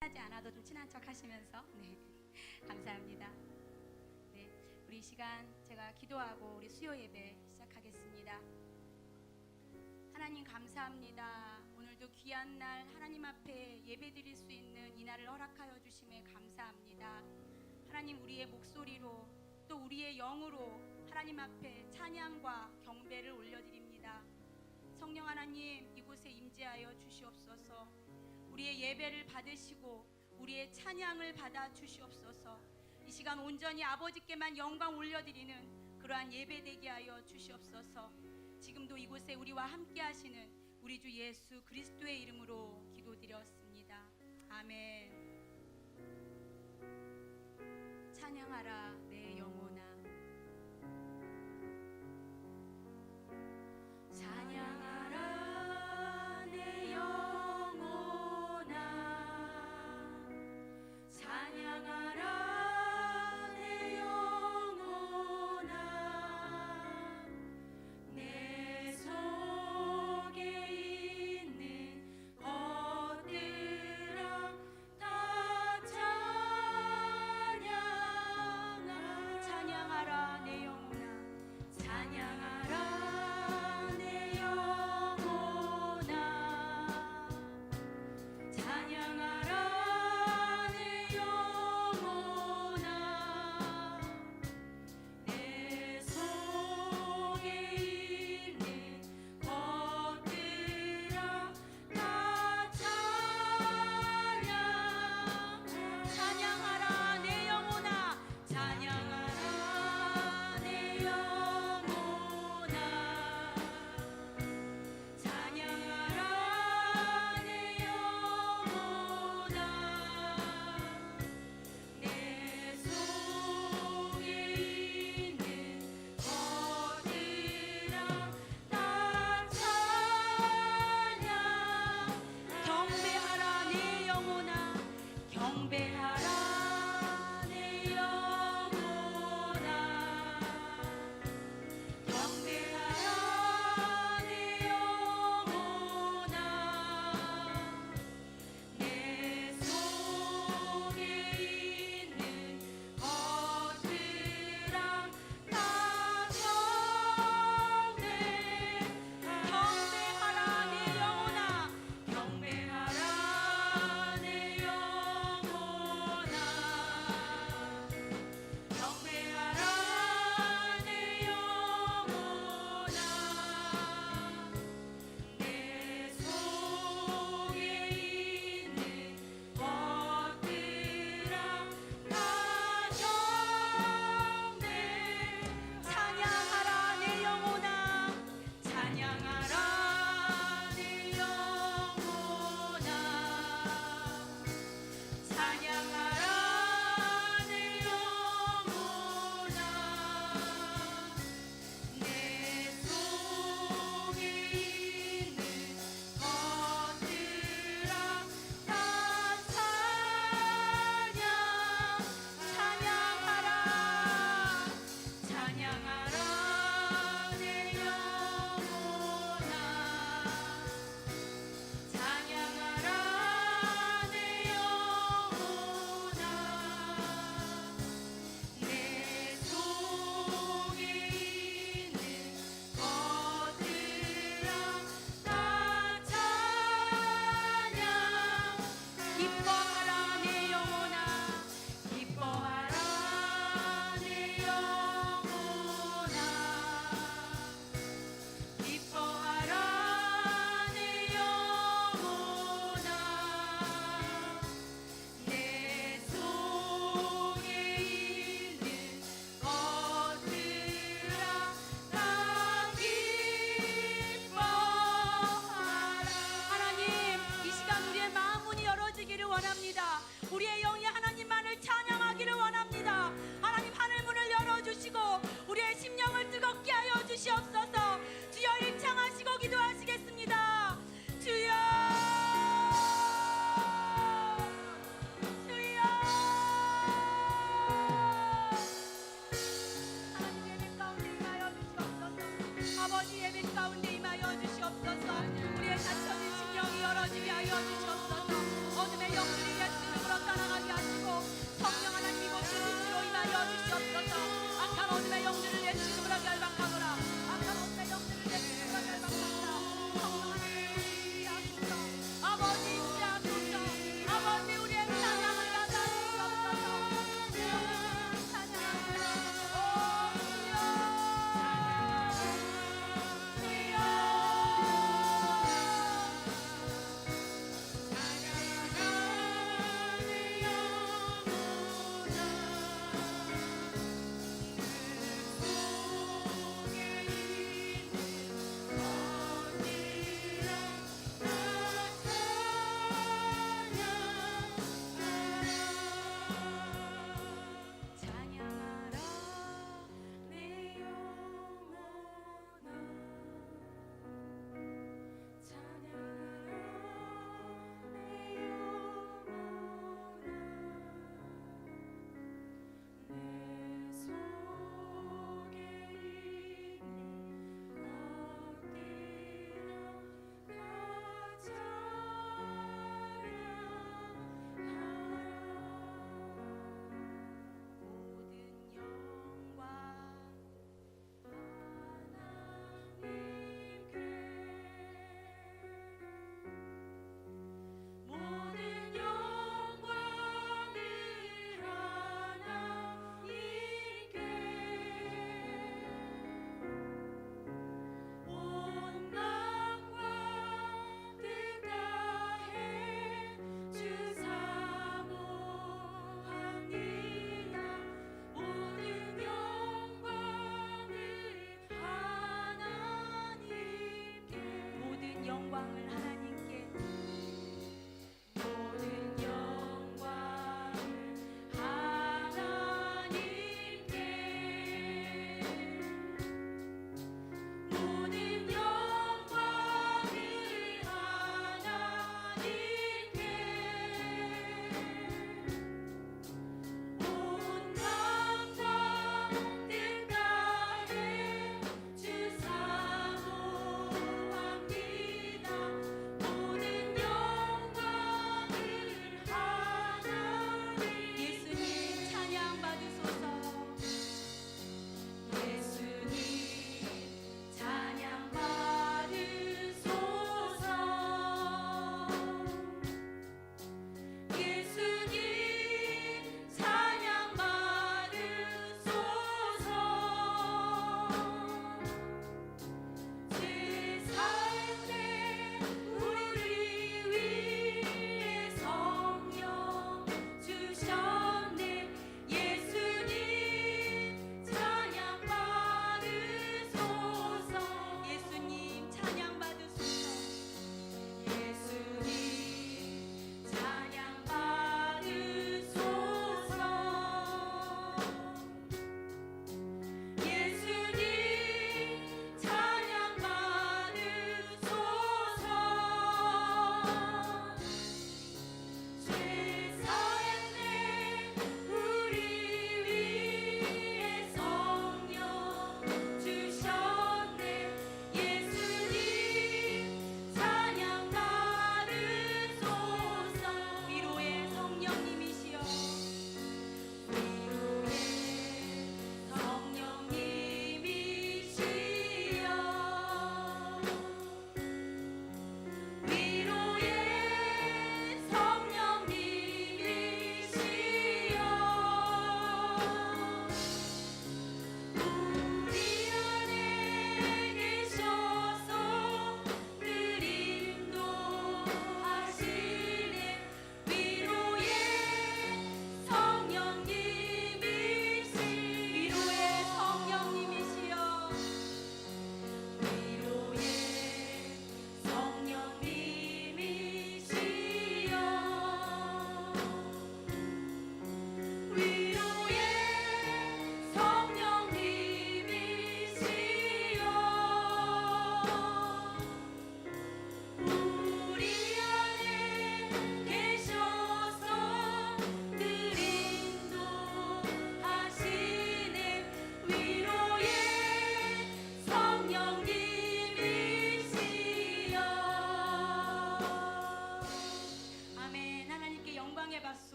하지 않아도 좀 친한 척 하시면서 감사합니다. 우리 이 시간 제가 기도하고 우리 수요 예배 시작하겠습니다. 하나님 감사합니다. 오늘도 귀한 날 하나님 앞에 예배 드릴 수 있는 이 날을 허락하여 주심에 감사합니다. 하나님, 우리의 목소리로 또 우리의 영으로 하나님 앞에 찬양과 경배를 올려드립니다. 성령 하나님, 이곳에 임재하여 주시옵소서. 우리의 예배를 받으시고 우리의 찬양을 받아 주시옵소서. 이 시간 온전히 아버지께만 영광 올려드리는 그러한 예배 되게 하여 주시옵소서. 지금도 이곳에 우리와 함께 하시는 우리 주 예수 그리스도의 이름으로 기도드렸습니다. 아멘. 찬양하라 내 영혼아, 찬양하라 내 영혼아, 찬양하라 내 영혼아, 내 속에 있는 것들아 다 찬양하라. 찬양하라 내 영혼아, 찬양하라 내 영혼아, 찬양하라 내 영혼아, 내 속에 있는 것들아 다 찬양하라 내 영혼아, 찬양하라 내 영혼아, 찬양하라 내 영혼아, 내 속에 있는 것들아 다 찬양. 경배하라 내 영혼아, 경배하라 내 영혼아, 경배하라 내 영혼아, 내 속에 있는 것들아 다 경배하라 내 영혼아, 경배하라 내 영혼아, 경배하라 내 영혼아, 내 속에 있는 것들아 다 찬양하라 내 영혼아, 찬양하라 내 영혼아, 찬양하라 내 영혼아, 내 속에 있는 것들아 다 찬양하라, 찬양하라 내 영혼아, 찬양하라 내 영혼아, 내 속에 있는 것들아 다 찬양. 기뻐하라 내 영혼아, 기뻐하라 내 영혼아, 기뻐하라 내 영혼아, 내 속에 있는 것들아 다 기뻐하라. 하나님, 이 시간 우리의 마음 문이 열어지기를 원합니다. 우리의 영이 하나님만을 찬양하기를 원합니다. 하나님, 하늘 문을 열어주시고 우리의 심령을 뜨겁게 하여 주시옵소서. 주여, 일창하시고 기도하시겠습니다. 주여, 주여. 하나님, 예배 가운데 임하여 주시옵소서. 아버지, 예배 가운데 임하여 주시옵소서. 우리의 갇혀진 심령이 열어지게 하여 주시옵소서. 어둠의 영들이 예수를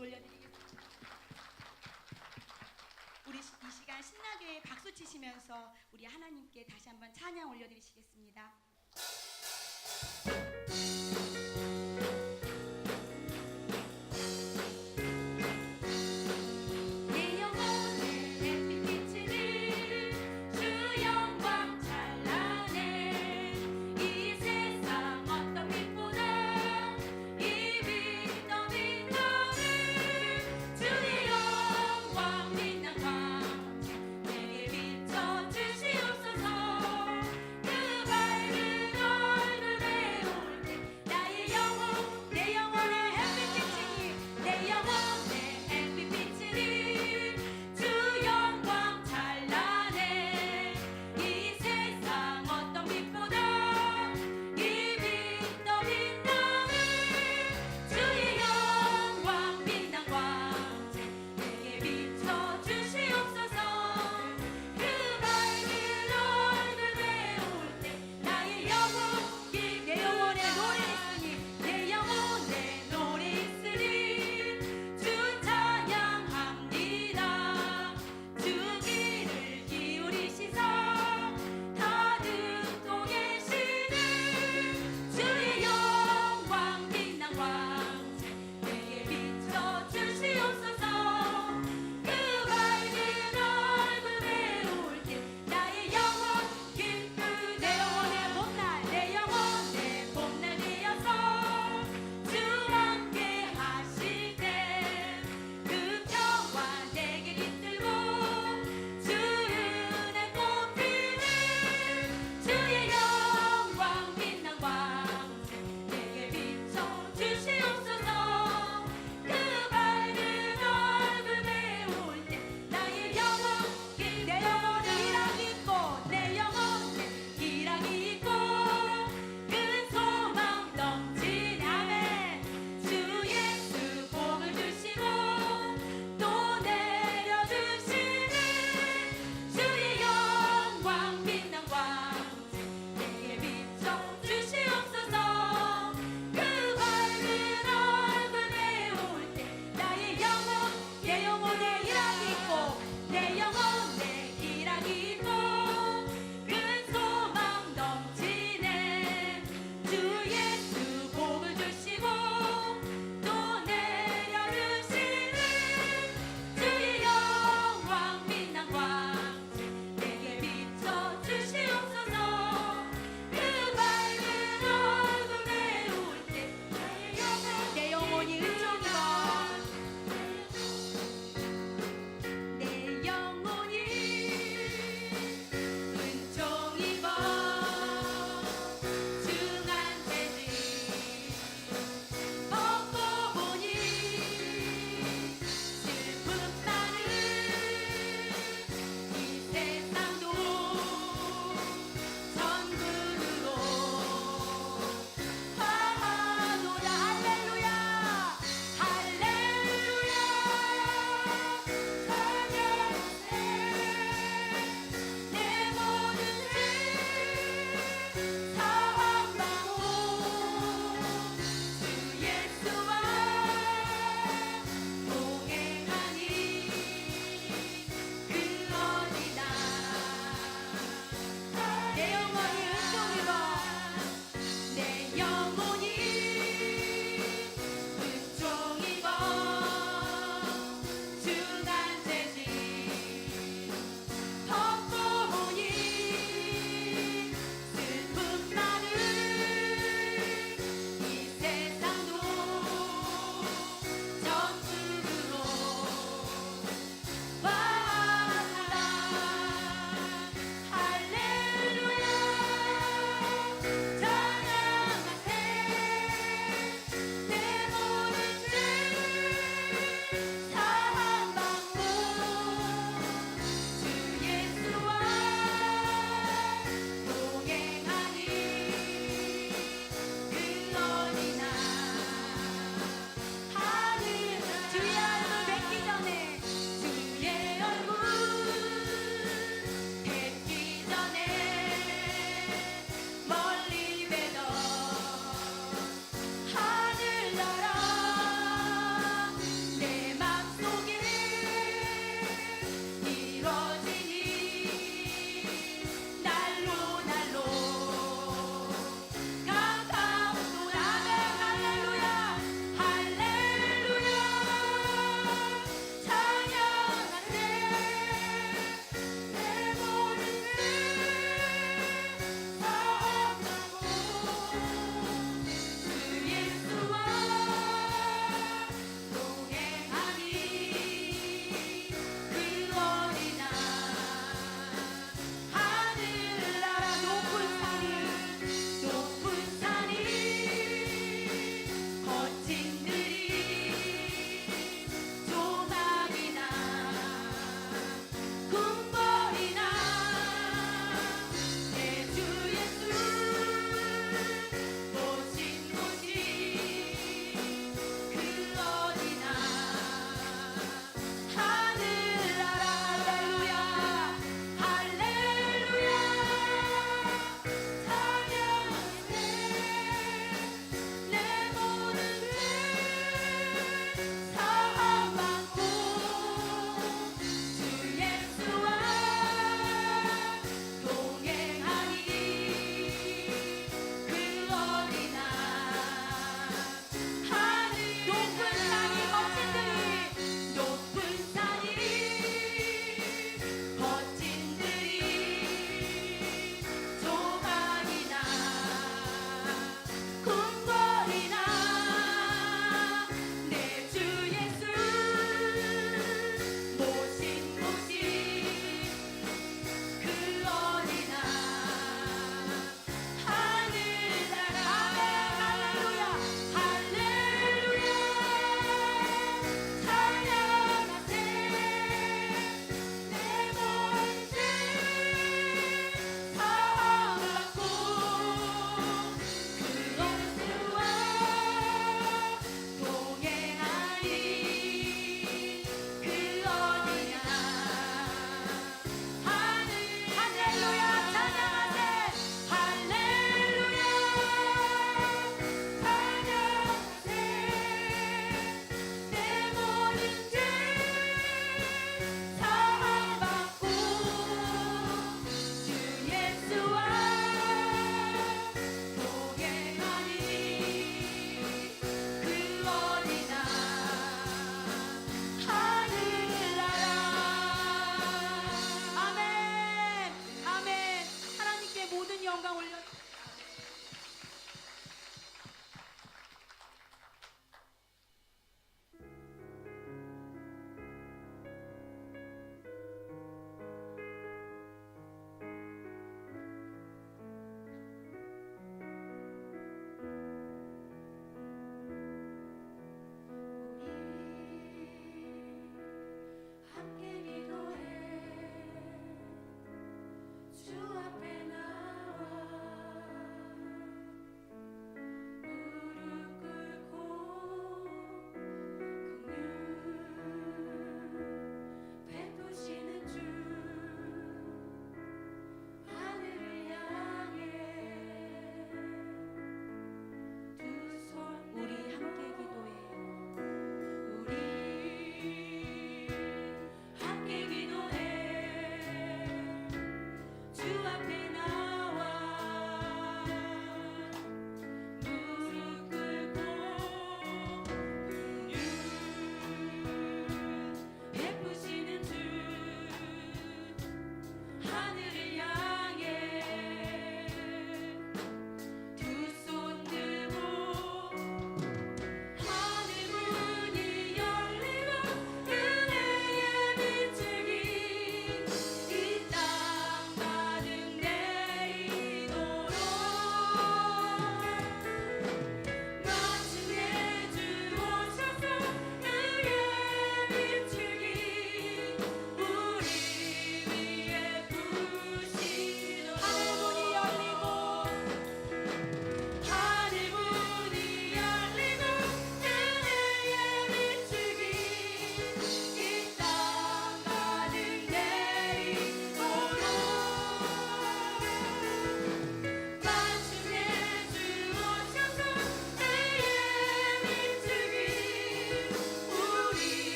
박수 올려드리겠습니다. 우리 이 시간 신나게 박수 치시면서 우리 하나님께 다시 한번 찬양 올려드리시겠습니다.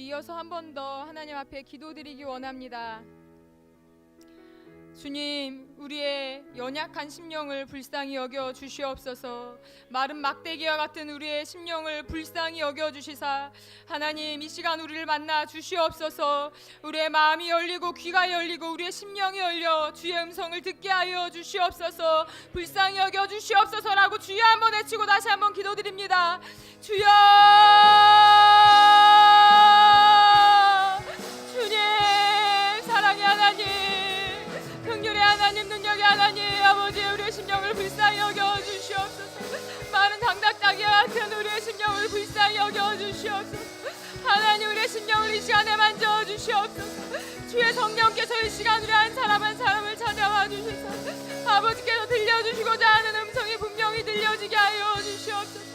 이어서 한 번 더 하나님 앞에 기도드리기 원합니다. 주님, 우리의 연약한 심령을 불쌍히 여겨 주시옵소서. 마른 막대기와 같은 우리의 심령을 불쌍히 여겨 주시사 하나님, 이 시간 우리를 만나 주시옵소서. 우리의 마음이 열리고 귀가 열리고 우리의 심령이 열려 주의 음성을 듣게 하여 주시옵소서. 불쌍히 여겨 주시옵소서라고 주여 한번 외치고 다시 한번 기도드립니다. 주여, 주님, 사랑의 하나님, 긍휼의 하나님, 능력의 하나님, 아버지, 우리의 심령을 불쌍히 여겨 주시옵소서. 많은 장닭다기와 같은 우리의 심령을 불쌍히 여겨 주시옵소서. 하나님, 우리의 심령을 이 시간에 만져 주시옵소서. 주의 성령께서 이 시간 우리 한 사람 한 사람을 찾아와 주시소. 아버지께서 들려주시고자 하는 음성이 분명히 들려지게 하여 주시옵소서.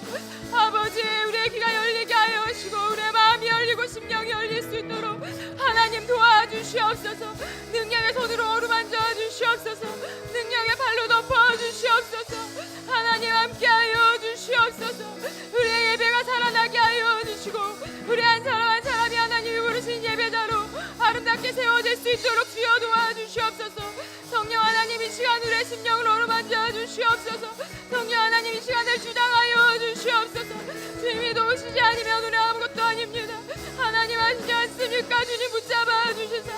아버지, 우리의 귀가 열리게 하여 주시고 우리의 마음이 열리고 심령이 열릴 수 있도록 하나님 도와주시옵소서. 능력의 손으로 어루만져 주시옵소서. 능력의 발로 덮어 주시옵소서. 하나님 함께하여 주시옵소서. 우리의 예배가 살아나게 하여 주시고 우리 한 사람 한 사람이 하나님이 부르신 예배자로 아름답게 세워질 수 있도록 주여 도와주시옵소서. 성령 하나님, 이 시간 우리의 심령을 어루만져 주시옵소서. 성령 하나님, 이 시간을 주장하여 주시옵소서. 주님이 도우시지 않으면 우리 아무것도 아닙니다. 하나님 하시지 않습니까? 주님 붙잡아 주시사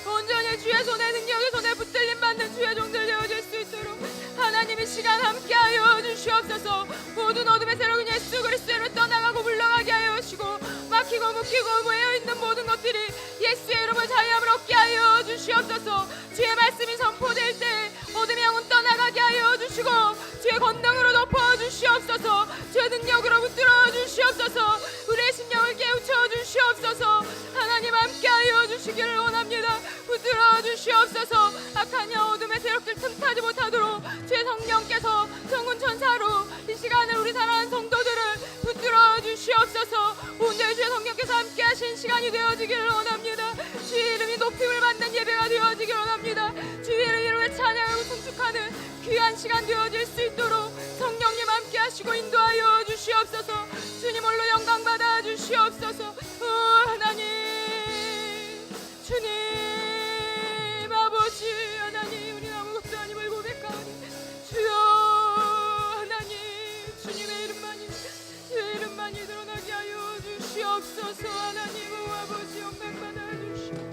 온전히 주의 손에, 능력의 손에 붙들림 받는 주의 종들 되어질 수 있도록 하나님 이 시간 함께하여 주시옵소서. 모든 어둠의 세력은 예수 그리스도로 떠나가고 물러가게 하여 주시고 막히고 묶이고 모여있는 모든 것들이 예수의 이름을 자유함을 얻게 하여 주시옵소서. 주의 말씀이 선포될 때 어둠의 영은 떠나가게 하여 주시고 주의 권능으로 덮어 주시옵소서. 주의 능력으로 붙들어 주시옵소서. 우리의 심령을 깨우쳐 주시옵소서. 하나님 함께하여 주시기를 원합니다. 붙들어 주시옵소서. 악한 영 어둠의 세력들 틈타지 못하도록 주의 성령께서 성군 천사로 이 시간을 우리 사랑하는 성도들을 붙들어 주시옵소서. 온전히 주의 성령께서 함께하신 시간이 되어지기를 원합니다. 주의 이름이 높임을 받는 예배가 되어지기를 원합니다. 주의 이름을 찬양하고 승축하는 귀한 시간 되어질 수 있도록 성령님 함께하시고 인도하여 주시옵소서. 주님 홀로 영광 받아 주시옵소서. 하나님, 주님, 아버지 하나님, 우리 아무것도 아님을 고백하오니 주여 하나님, 주님의 이름만이, 주의 이름만이 드러나게 하여 주시옵소서. 하나님, 오 아버지 영광 받아 주시옵소서.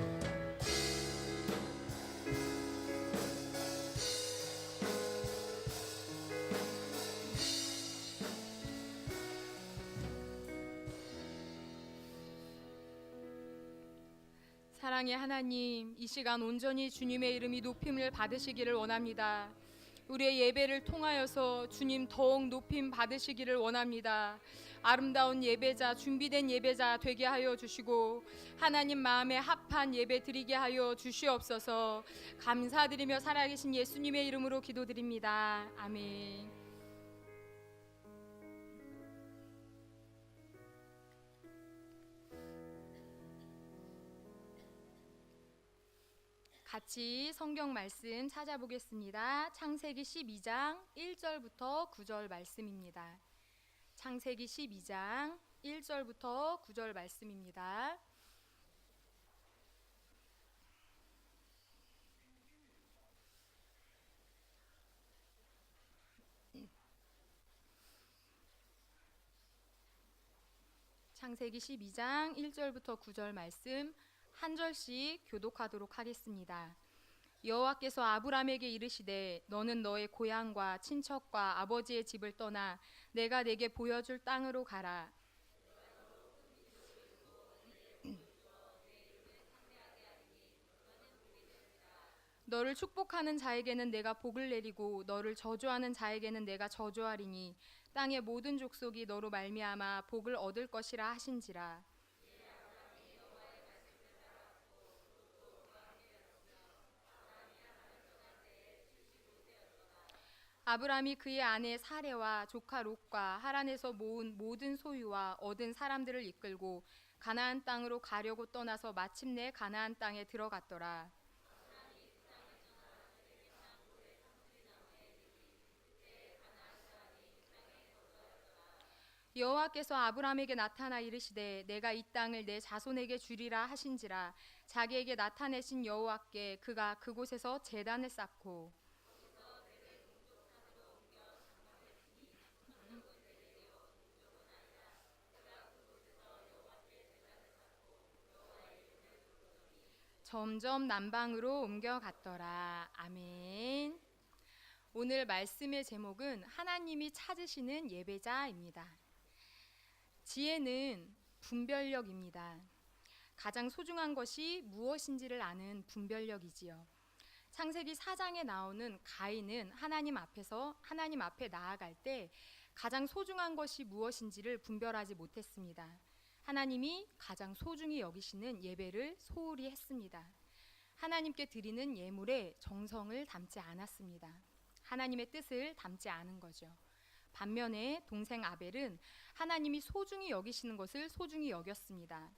사랑의 하나님, 이 시간 온전히 주님의 이름이 높임을 받으시기를 원합니다. 우리의 예배를 통하여서 주님 더욱 높임 받으시기를 원합니다. 아름다운 예배자, 준비된 예배자 되게 하여 주시고 하나님 마음에 합한 예배 드리게 하여 주시옵소서. 감사드리며 살아계신 예수님의 이름으로 기도드립니다. 아멘. 같이 성경 말씀 찾아보겠습니다. 창세기 12장 1절부터 9절 말씀입니다. 창세기 12장 1절부터 9절 말씀입니다. 창세기 12장 1절부터 9절 말씀 한 절씩 교독하도록 하겠습니다. 여호와께서 아브람에게 이르시되 너는 너의 고향과 친척과 아버지의 집을 떠나 내가 내게 보여줄 땅으로 가라. 너를 축복하는 자에게는 내가 복을 내리고 너를 저주하는 자에게는 내가 저주하리니 땅의 모든 족속이 너로 말미암아 복을 얻을 것이라 하신지라. 아브람이 그의 아내 사레와 조카 롯과 하란에서 모은 모든 소유와 얻은 사람들을 이끌고 가나안 땅으로 가려고 떠나서 마침내 가나안 땅에 들어갔더라. 여호와께서 아브라함에게 나타나 이르시되 내가 이 땅을 내 자손에게 주리라 하신지라. 자기에게 나타내신 여호와께 그가 그곳에서 제단을 쌓고 점점 남방으로 옮겨갔더라. 아멘. 오늘 말씀의 제목은 하나님이 찾으시는 예배자입니다. 지혜는 분별력입니다. 가장 소중한 것이 무엇인지를 아는 분별력이지요. 창세기 4장에 나오는 가인은 하나님 앞에 나아갈 때 가장 소중한 것이 무엇인지를 분별하지 못했습니다. 하나님이 가장 소중히 여기시는 예배를 소홀히 했습니다. 하나님께 드리는 예물에 정성을 담지 않았습니다. 하나님의 뜻을 담지 않은 거죠. 반면에 동생 아벨은 하나님이 소중히 여기시는 것을 소중히 여겼습니다.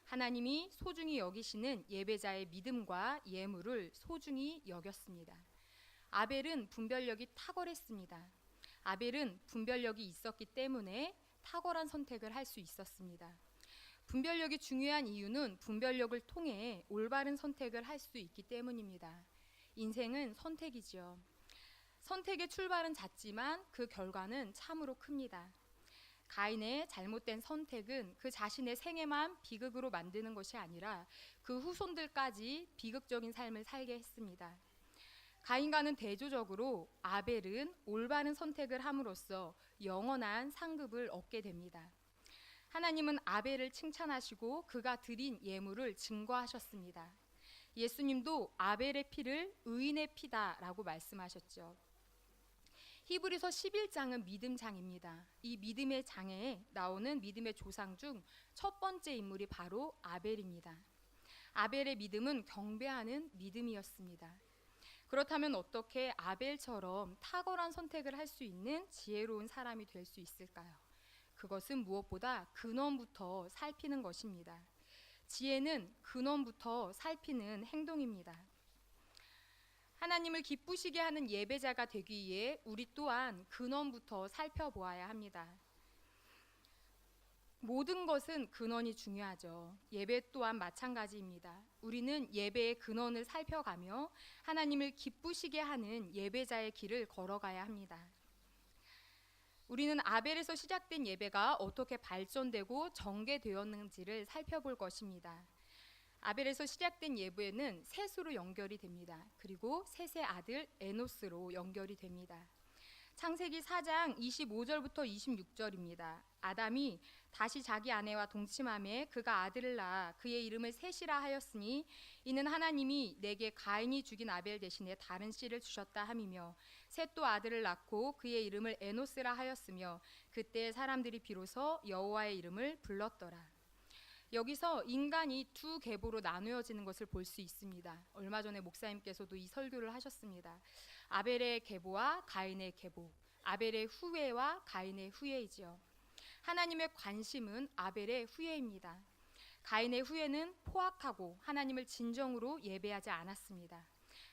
하나님이 소중히 여기시는 예배자의 믿음과 예물을 소중히 여겼습니다. 아벨은 분별력이 탁월했습니다. 아벨은 분별력이 있었기 때문에 탁월한 선택을 할 수 있었습니다. 분별력이 중요한 이유는 분별력을 통해 올바른 선택을 할 수 있기 때문입니다. 인생은 선택이죠. 선택의 출발은 작지만 그 결과는 참으로 큽니다. 가인의 잘못된 선택은 그 자신의 생애만 비극으로 만드는 것이 아니라 그 후손들까지 비극적인 삶을 살게 했습니다. 가인과는 대조적으로 아벨은 올바른 선택을 함으로써 영원한 상급을 얻게 됩니다. 하나님은 아벨을 칭찬하시고 그가 드린 예물을 증거하셨습니다. 예수님도 아벨의 피를 의인의 피다라고 말씀하셨죠. 히브리서 11장은 믿음장입니다. 이 믿음의 장에 나오는 믿음의 조상 중 첫 번째 인물이 바로 아벨입니다. 아벨의 믿음은 경배하는 믿음이었습니다. 그렇다면 어떻게 아벨처럼 탁월한 선택을 할 수 있는 지혜로운 사람이 될 수 있을까요? 그것은 무엇보다 근원부터 살피는 것입니다. 지혜는 근원부터 살피는 행동입니다. 하나님을 기쁘시게 하는 예배자가 되기 위해 우리 또한 근원부터 살펴보아야 합니다. 모든 것은 근원이 중요하죠. 예배 또한 마찬가지입니다. 우리는 예배의 근원을 살펴가며 하나님을 기쁘시게 하는 예배자의 길을 걸어가야 합니다. 우리는 아벨에서 시작된 예배가 어떻게 발전되고 전개되었는지를 살펴볼 것입니다. 아벨에서 시작된 예배는 셋으로 연결이 됩니다. 그리고 셋의 아들 에노스로 연결이 됩니다. 창세기 4장 25절부터 26절입니다. 아담이 다시 자기 아내와 동침하매 그가 아들을 낳아 그의 이름을 셋이라 하였으니 이는 하나님이 내게 가인이 죽인 아벨 대신에 다른 씨를 주셨다 함이며 셋도 아들을 낳고 그의 이름을 에노스라 하였으며 그때 사람들이 비로소 여호와의 이름을 불렀더라. 여기서 인간이 두 계보로 나누어지는 것을 볼 수 있습니다. 얼마 전에 목사님께서도 이 설교를 하셨습니다. 아벨의 계보와 가인의 계보, 아벨의 후예와 가인의 후예이지요. 하나님의 관심은 아벨의 후예입니다. 가인의 후예는 포악하고 하나님을 진정으로 예배하지 않았습니다.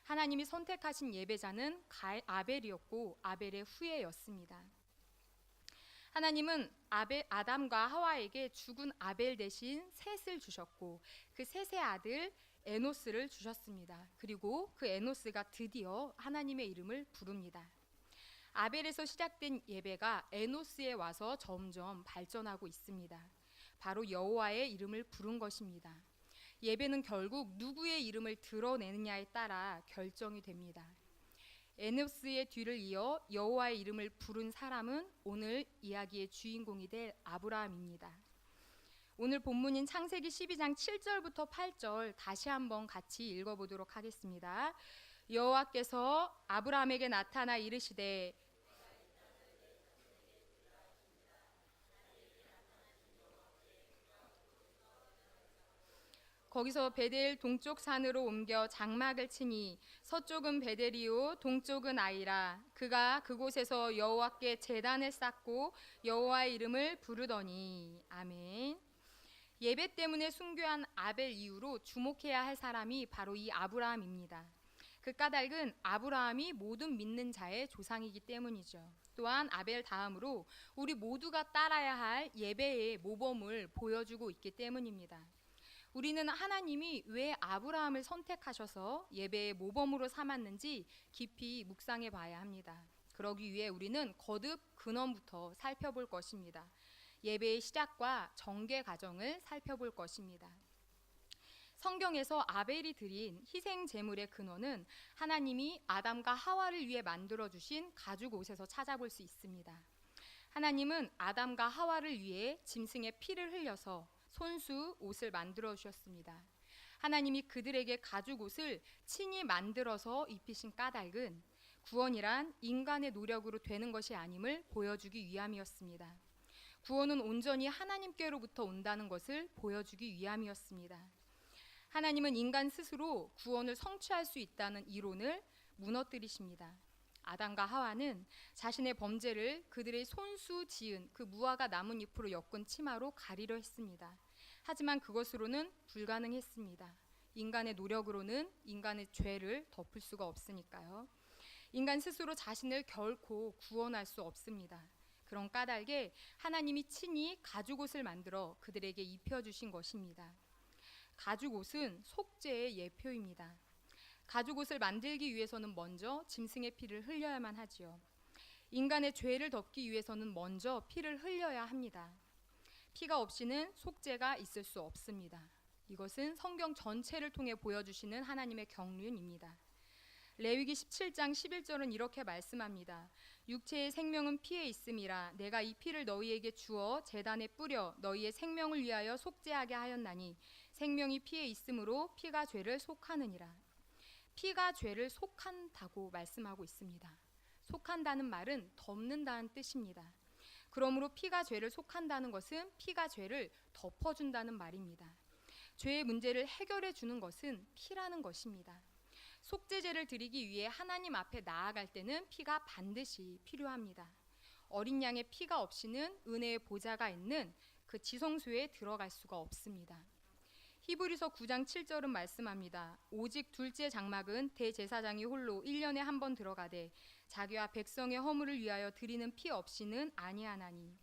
하나님이 선택하신 예배자는 아벨이었고 아벨의 후예였습니다. 하나님은 아담과 하와에게 죽은 아벨 대신 셋을 주셨고 그 셋의 아들 에노스를 주셨습니다. 그리고 그 에노스가 드디어 하나님의 이름을 부릅니다. 아벨에서 시작된 예배가 에노스에 와서 점점 발전하고 있습니다. 바로 여호와의 이름을 부른 것입니다. 예배는 결국 누구의 이름을 드러내느냐에 따라 결정이 됩니다. 에노스의 뒤를 이어 여호와의 이름을 부른 사람은 오늘 이야기의 주인공이 될 아브라함입니다. 오늘 본문인 창세기 12장 7절부터 8절 다시 한번 같이 읽어보도록 하겠습니다. 여호와께서 아브라함에게 나타나 이르시되 거기서 베델 동쪽 산으로 옮겨 장막을 치니 서쪽은 베델이요 동쪽은 아이라. 그가 그곳에서 여호와께 제단을 쌓고 여호와의 이름을 부르더니. 아멘. 예배 때문에 순교한 아벨 이후로 주목해야 할 사람이 바로 이 아브라함입니다. 그 까닭은 아브라함이 모든 믿는 자의 조상이기 때문이죠. 또한 아벨 다음으로 우리 모두가 따라야 할 예배의 모범을 보여주고 있기 때문입니다. 우리는 하나님이 왜 아브라함을 선택하셔서 예배의 모범으로 삼았는지 깊이 묵상해 봐야 합니다. 그러기 위해 우리는 거듭 근원부터 살펴볼 것입니다. 예배의 시작과 전개 과정을 살펴볼 것입니다. 성경에서 아벨이 드린 희생 제물의 근원은 하나님이 아담과 하와를 위해 만들어 주신 가죽 옷에서 찾아볼 수 있습니다. 하나님은 아담과 하와를 위해 짐승의 피를 흘려서 손수 옷을 만들어 주셨습니다. 하나님이 그들에게 가죽 옷을 친히 만들어서 입히신 까닭은 구원이란 인간의 노력으로 되는 것이 아님을 보여주기 위함이었습니다. 구원은 온전히 하나님께로부터 온다는 것을 보여주기 위함이었습니다. 하나님은 인간 스스로 구원을 성취할 수 있다는 이론을 무너뜨리십니다. 아담과 하와는 자신의 범죄를 그들의 손수 지은 그 무화과 나뭇잎으로 엮은 치마로 가리려 했습니다. 하지만 그것으로는 불가능했습니다. 인간의 노력으로는 인간의 죄를 덮을 수가 없으니까요. 인간 스스로 자신을 결코 구원할 수 없습니다. 그런 까닭에 하나님이 친히 가죽옷을 만들어 그들에게 입혀주신 것입니다. 가죽옷은 속죄의 예표입니다. 가죽옷을 만들기 위해서는 먼저 짐승의 피를 흘려야만 하지요. 인간의 죄를 덮기 위해서는 먼저 피를 흘려야 합니다. 피가 없이는 속죄가 있을 수 없습니다. 이것은 성경 전체를 통해 보여주시는 하나님의 경륜입니다. 레위기 17장 11절은 이렇게 말씀합니다. 육체의 생명은 피에 있음이라 내가 이 피를 너희에게 주어 제단에 뿌려 너희의 생명을 위하여 속죄하게 하였나니 생명이 피에 있으므로 피가 죄를 속하느니라. 피가 죄를 속한다고 말씀하고 있습니다. 속한다는 말은 덮는다는 뜻입니다. 그러므로 피가 죄를 속한다는 것은 피가 죄를 덮어준다는 말입니다. 죄의 문제를 해결해 주는 것은 피라는 것입니다. 속죄제를 드리기 위해 하나님 앞에 나아갈 때는 피가 반드시 필요합니다. 어린 양의 피가 없이는 은혜의 보좌가 있는 그 지성소에 들어갈 수가 없습니다. 히브리서 9장 7절은 말씀합니다. 오직 둘째 장막은 대제사장이 홀로 1년에 한 번 들어가되 자기와 백성의 허물을 위하여 드리는 피 없이는 아니하나니.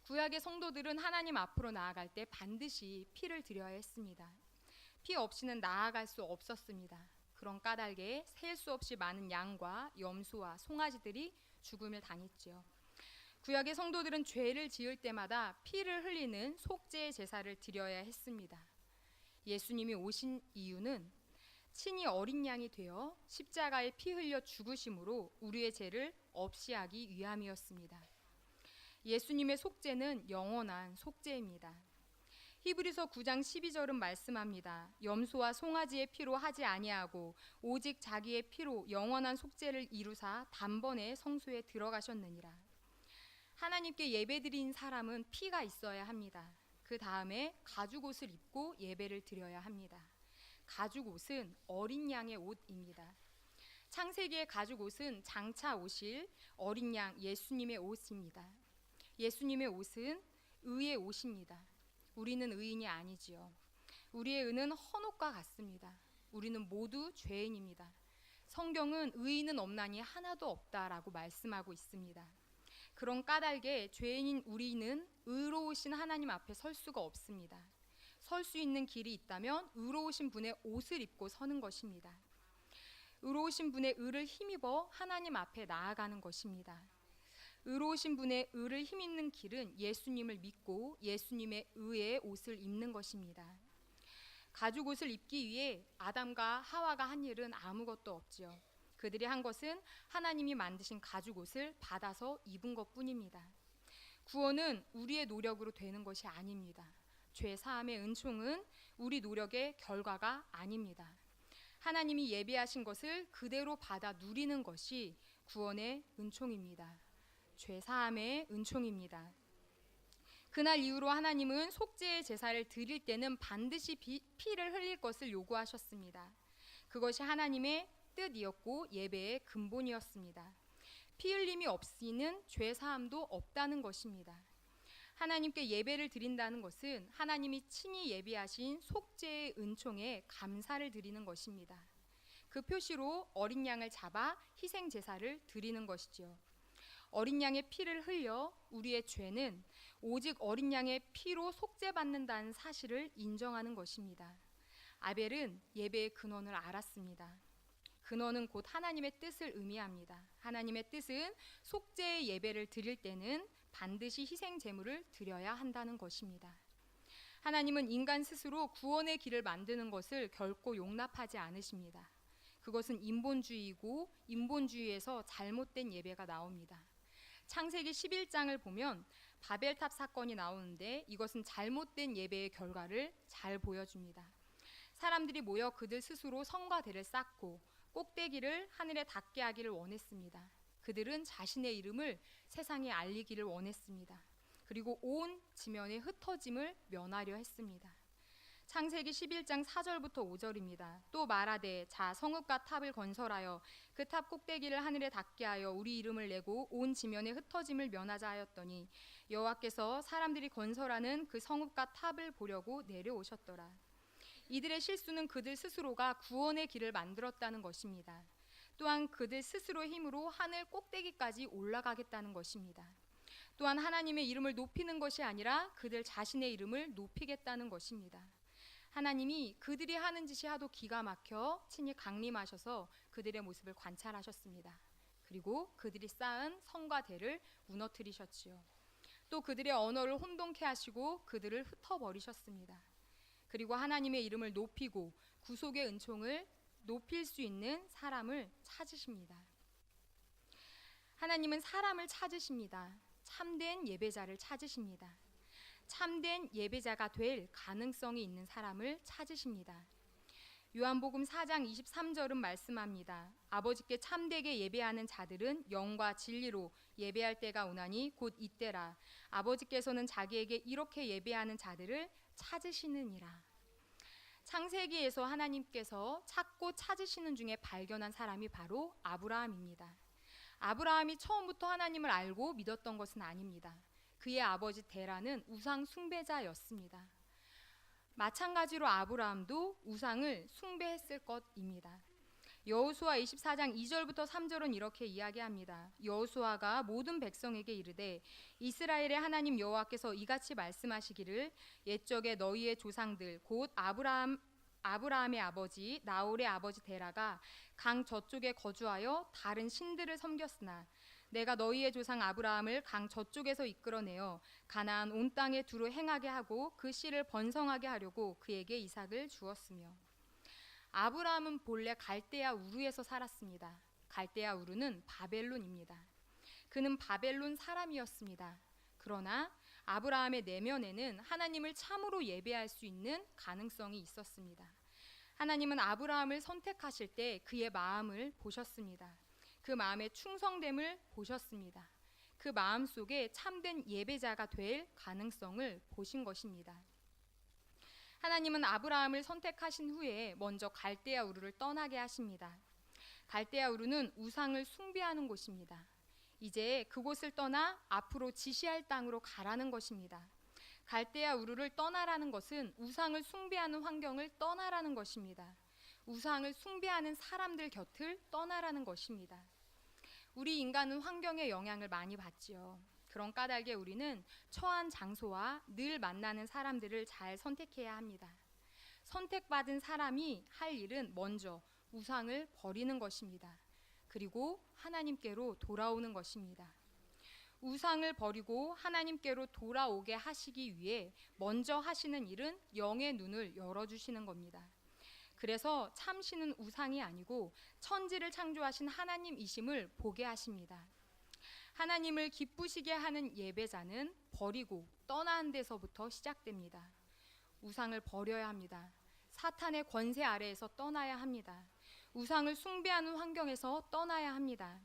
구약의 성도들은 하나님 앞으로 나아갈 때 반드시 피를 드려야 했습니다. 피 없이는 나아갈 수 없었습니다. 그런 까닭에 셀 수 없이 많은 양과 염소와 송아지들이 죽음을 당했지요. 구약의 성도들은 죄를 지을 때마다 피를 흘리는 속죄의 제사를 드려야 했습니다. 예수님이 오신 이유는 친히 어린 양이 되어 십자가에 피 흘려 죽으심으로 우리의 죄를 없이 하기 위함이었습니다. 예수님의 속죄는 영원한 속죄입니다. 히브리서 9장 12절은 말씀합니다. 염소와 송아지의 피로 하지 아니하고 오직 자기의 피로 영원한 속죄를 이루사 단번에 성소에 들어가셨느니라. 하나님께 예배드린 사람은 피가 있어야 합니다. 그 다음에 가죽옷을 입고 예배를 드려야 합니다. 가죽옷은 어린 양의 옷입니다. 창세기의 가죽옷은 장차 오실 어린 양 예수님의 옷입니다. 예수님의 옷은 의의 옷입니다. 우리는 의인이 아니지요. 우리의 의는 헌옷과 같습니다. 우리는 모두 죄인입니다. 성경은 의인은 없나니 하나도 없다라고 말씀하고 있습니다. 그런 까닭에 죄인인 우리는 의로우신 하나님 앞에 설 수가 없습니다. 설 수 있는 길이 있다면 의로우신 분의 옷을 입고 서는 것입니다. 의로우신 분의 의를 힘입어 하나님 앞에 나아가는 것입니다. 의로우신 분의 의를 힘입는 길은 예수님을 믿고 예수님의 의의 옷을 입는 것입니다. 가죽옷을 입기 위해 아담과 하와가 한 일은 아무것도 없지요. 그들이 한 것은 하나님이 만드신 가죽옷을 받아서 입은 것뿐입니다. 구원은 우리의 노력으로 되는 것이 아닙니다. 죄 사함의 은총은 우리 노력의 결과가 아닙니다. 하나님이 예비하신 것을 그대로 받아 누리는 것이 구원의 은총입니다. 죄 사함의 은총입니다. 그날 이후로 하나님은 속죄의 제사를 드릴 때는 반드시 피를 흘릴 것을 요구하셨습니다. 그것이 하나님의 뜻이었고 예배의 근본이었습니다. 피 흘림이 없이는 죄 사함도 없다는 것입니다. 하나님께 예배를 드린다는 것은 하나님이 친히 예비하신 속죄의 은총에 감사를 드리는 것입니다. 그 그 표시로 어린 양을 잡아 희생 제사를 드리는 것이지요. 어린 양의 피를 흘려 우리의 죄는 오직 어린 양의 피로 속죄받는다는 사실을 인정하는 것입니다. 아벨은 예배의 근원을 알았습니다. 근원은 곧 하나님의 뜻을 의미합니다. 하나님의 뜻은 속죄의 예배를 드릴 때는 반드시 희생 제물을 드려야 한다는 것입니다. 하나님은 인간 스스로 구원의 길을 만드는 것을 결코 용납하지 않으십니다. 그것은 인본주의이고 인본주의에서 잘못된 예배가 나옵니다. 창세기 11장을 보면 바벨탑 사건이 나오는데 이것은 잘못된 예배의 결과를 잘 보여줍니다. 사람들이 모여 그들 스스로 성과 대를 쌓고 꼭대기를 하늘에 닿게 하기를 원했습니다. 그들은 자신의 이름을 세상에 알리기를 원했습니다. 그리고 온 지면의 흩어짐을 면하려 했습니다. 창세기 11장 4절부터 5절입니다. 또 말하되 자 성읍과 탑을 건설하여 그 탑 꼭대기를 하늘에 닿게 하여 우리 이름을 내고 온 지면의 흩어짐을 면하자 하였더니 여호와께서 사람들이 건설하는 그 성읍과 탑을 보려고 내려오셨더라. 이들의 실수는 그들 스스로가 구원의 길을 만들었다는 것입니다. 또한 그들 스스로의 힘으로 하늘 꼭대기까지 올라가겠다는 것입니다. 또한 하나님의 이름을 높이는 것이 아니라 그들 자신의 이름을 높이겠다는 것입니다. 하나님이 그들이 하는 짓이 하도 기가 막혀 친히 강림하셔서 그들의 모습을 관찰하셨습니다. 그리고 그들이 쌓은 성과 대를 무너뜨리셨지요. 또 그들의 언어를 혼동케 하시고 그들을 흩어버리셨습니다. 그리고 하나님의 이름을 높이고 구속의 은총을 높일 수 있는 사람을 찾으십니다. 하나님은 사람을 찾으십니다. 참된 예배자를 찾으십니다. 참된 예배자가 될 가능성이 있는 사람을 찾으십니다. 요한복음 4장 23절은 말씀합니다. 아버지께 참되게 예배하는 자들은 영과 진리로 예배할 때가 오나니 곧 이때라. 아버지께서는 자기에게 이렇게 예배하는 자들을 찾으시느니라. 창세기에서 하나님께서 찾고 찾으시는 중에 발견한 사람이 바로 아브라함입니다. 아브라함이 처음부터 하나님을 알고 믿었던 것은 아닙니다. 그의 아버지 데라는 우상 숭배자였습니다. 마찬가지로 아브라함도 우상을 숭배했을 것입니다. 여호수아 24장 2절부터 3절은 이렇게 이야기합니다. 여호수아가 모든 백성에게 이르되 이스라엘의 하나님 여호와께서 이같이 말씀하시기를 옛적에 너희의 조상들 곧 아브라함의 아버지 나홀의 아버지 데라가 강 저쪽에 거주하여 다른 신들을 섬겼으나 내가 너희의 조상 아브라함을 강 저쪽에서 이끌어내어 가나안 온 땅에 두루 행하게 하고 그 씨를 번성하게 하려고 그에게 이삭을 주었으며. 아브라함은 본래 갈대아 우르에서 살았습니다. 갈대아 우르는 바벨론입니다. 그는 바벨론 사람이었습니다. 그러나 아브라함의 내면에는 하나님을 참으로 예배할 수 있는 가능성이 있었습니다. 하나님은 아브라함을 선택하실 때 그의 마음을 보셨습니다. 그 마음의 충성됨을 보셨습니다. 그 마음 속에 참된 예배자가 될 가능성을 보신 것입니다. 하나님은 아브라함을 선택하신 후에 먼저 갈대아 우르를 떠나게 하십니다. 갈대아 우르는 우상을 숭배하는 곳입니다. 이제 그곳을 떠나 앞으로 지시할 땅으로 가라는 것입니다. 갈대아 우르를 떠나라는 것은 우상을 숭배하는 환경을 떠나라는 것입니다. 우상을 숭배하는 사람들 곁을 떠나라는 것입니다. 우리 인간은 환경의 영향을 많이 받지요. 그런 까닭에 우리는 처한 장소와 늘 만나는 사람들을 잘 선택해야 합니다. 선택받은 사람이 할 일은 먼저 우상을 버리는 것입니다. 그리고 하나님께로 돌아오는 것입니다. 우상을 버리고 하나님께로 돌아오게 하시기 위해 먼저 하시는 일은 영의 눈을 열어주시는 겁니다. 그래서 참신은 우상이 아니고 천지를 창조하신 하나님이심을 보게 하십니다. 하나님을 기쁘시게 하는 예배자는 버리고 떠나는 데서부터 시작됩니다. 우상을 버려야 합니다. 사탄의 권세 아래에서 떠나야 합니다. 우상을 숭배하는 환경에서 떠나야 합니다.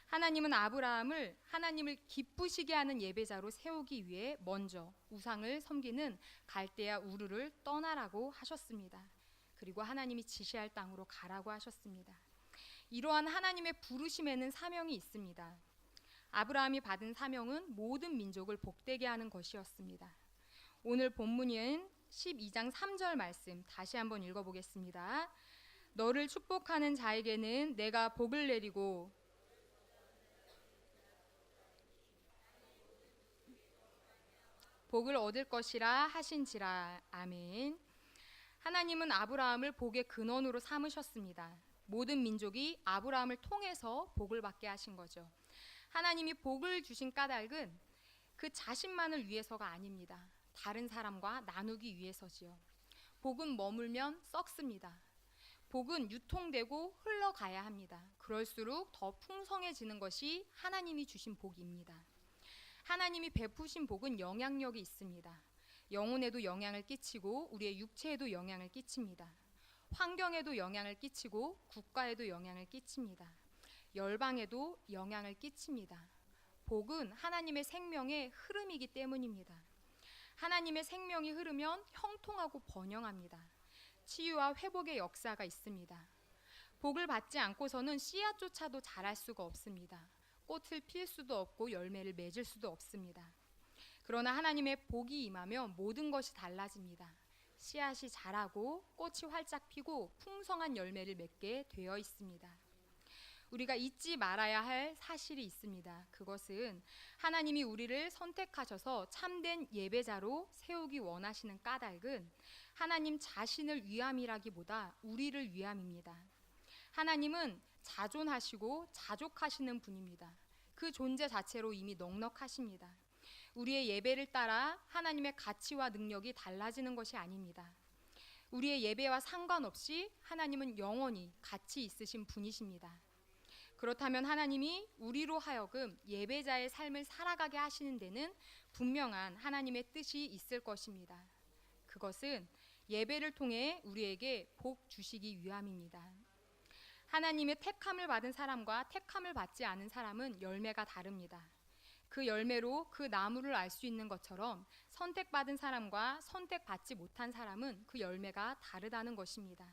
하나님은 아브라함을 하나님을 기쁘시게 하는 예배자로 세우기 위해 먼저 우상을 섬기는 갈대아 우르를 떠나라고 하셨습니다. 그리고 하나님이 지시할 땅으로 가라고 하셨습니다. 이러한 하나님의 부르심에는 사명이 있습니다. 아브라함이 받은 사명은 모든 민족을 복되게 하는 것이었습니다. 오늘 본문인 12장 3절 말씀 다시 한번 읽어보겠습니다. 너를 축복하는 자에게는 내가 복을 내리고 복을 얻을 것이라 하신지라. 아멘. 하나님은 아브라함을 복의 근원으로 삼으셨습니다. 모든 민족이 아브라함을 통해서 복을 받게 하신 거죠. 하나님이 복을 주신 까닭은 그 자신만을 위해서가 아닙니다. 다른 사람과 나누기 위해서지요. 복은 머물면 썩습니다. 복은 유통되고 흘러가야 합니다. 그럴수록 더 풍성해지는 것이 하나님이 주신 복입니다. 하나님이 베푸신 복은 영향력이 있습니다. 영혼에도 영향을 끼치고 우리의 육체에도 영향을 끼칩니다. 환경에도 영향을 끼치고 국가에도 영향을 끼칩니다. 열방에도 영향을 끼칩니다. 복은 하나님의 생명의 흐름이기 때문입니다. 하나님의 생명이 흐르면 형통하고 번영합니다. 치유와 회복의 역사가 있습니다. 복을 받지 않고서는 씨앗조차도 자랄 수가 없습니다. 꽃을 필 수도 없고 열매를 맺을 수도 없습니다. 그러나 하나님의 복이 임하면 모든 것이 달라집니다. 씨앗이 자라고 꽃이 활짝 피고 풍성한 열매를 맺게 되어 있습니다. 우리가 잊지 말아야 할 사실이 있습니다. 그것은 하나님이 우리를 선택하셔서 참된 예배자로 세우기 원하시는 까닭은 하나님 자신을 위함이라기보다 우리를 위함입니다. 하나님은 자존하시고 자족하시는 분입니다. 그 존재 자체로 이미 넉넉하십니다. 우리의 예배를 따라 하나님의 가치와 능력이 달라지는 것이 아닙니다. 우리의 예배와 상관없이 하나님은 영원히 가치 있으신 분이십니다. 그렇다면 하나님이 우리로 하여금 예배자의 삶을 살아가게 하시는 데는 분명한 하나님의 뜻이 있을 것입니다. 그것은 예배를 통해 우리에게 복 주시기 위함입니다. 하나님의 택함을 받은 사람과 택함을 받지 않은 사람은 열매가 다릅니다. 그 열매로 그 나무를 알 수 있는 것처럼 선택받은 사람과 선택받지 못한 사람은 그 열매가 다르다는 것입니다.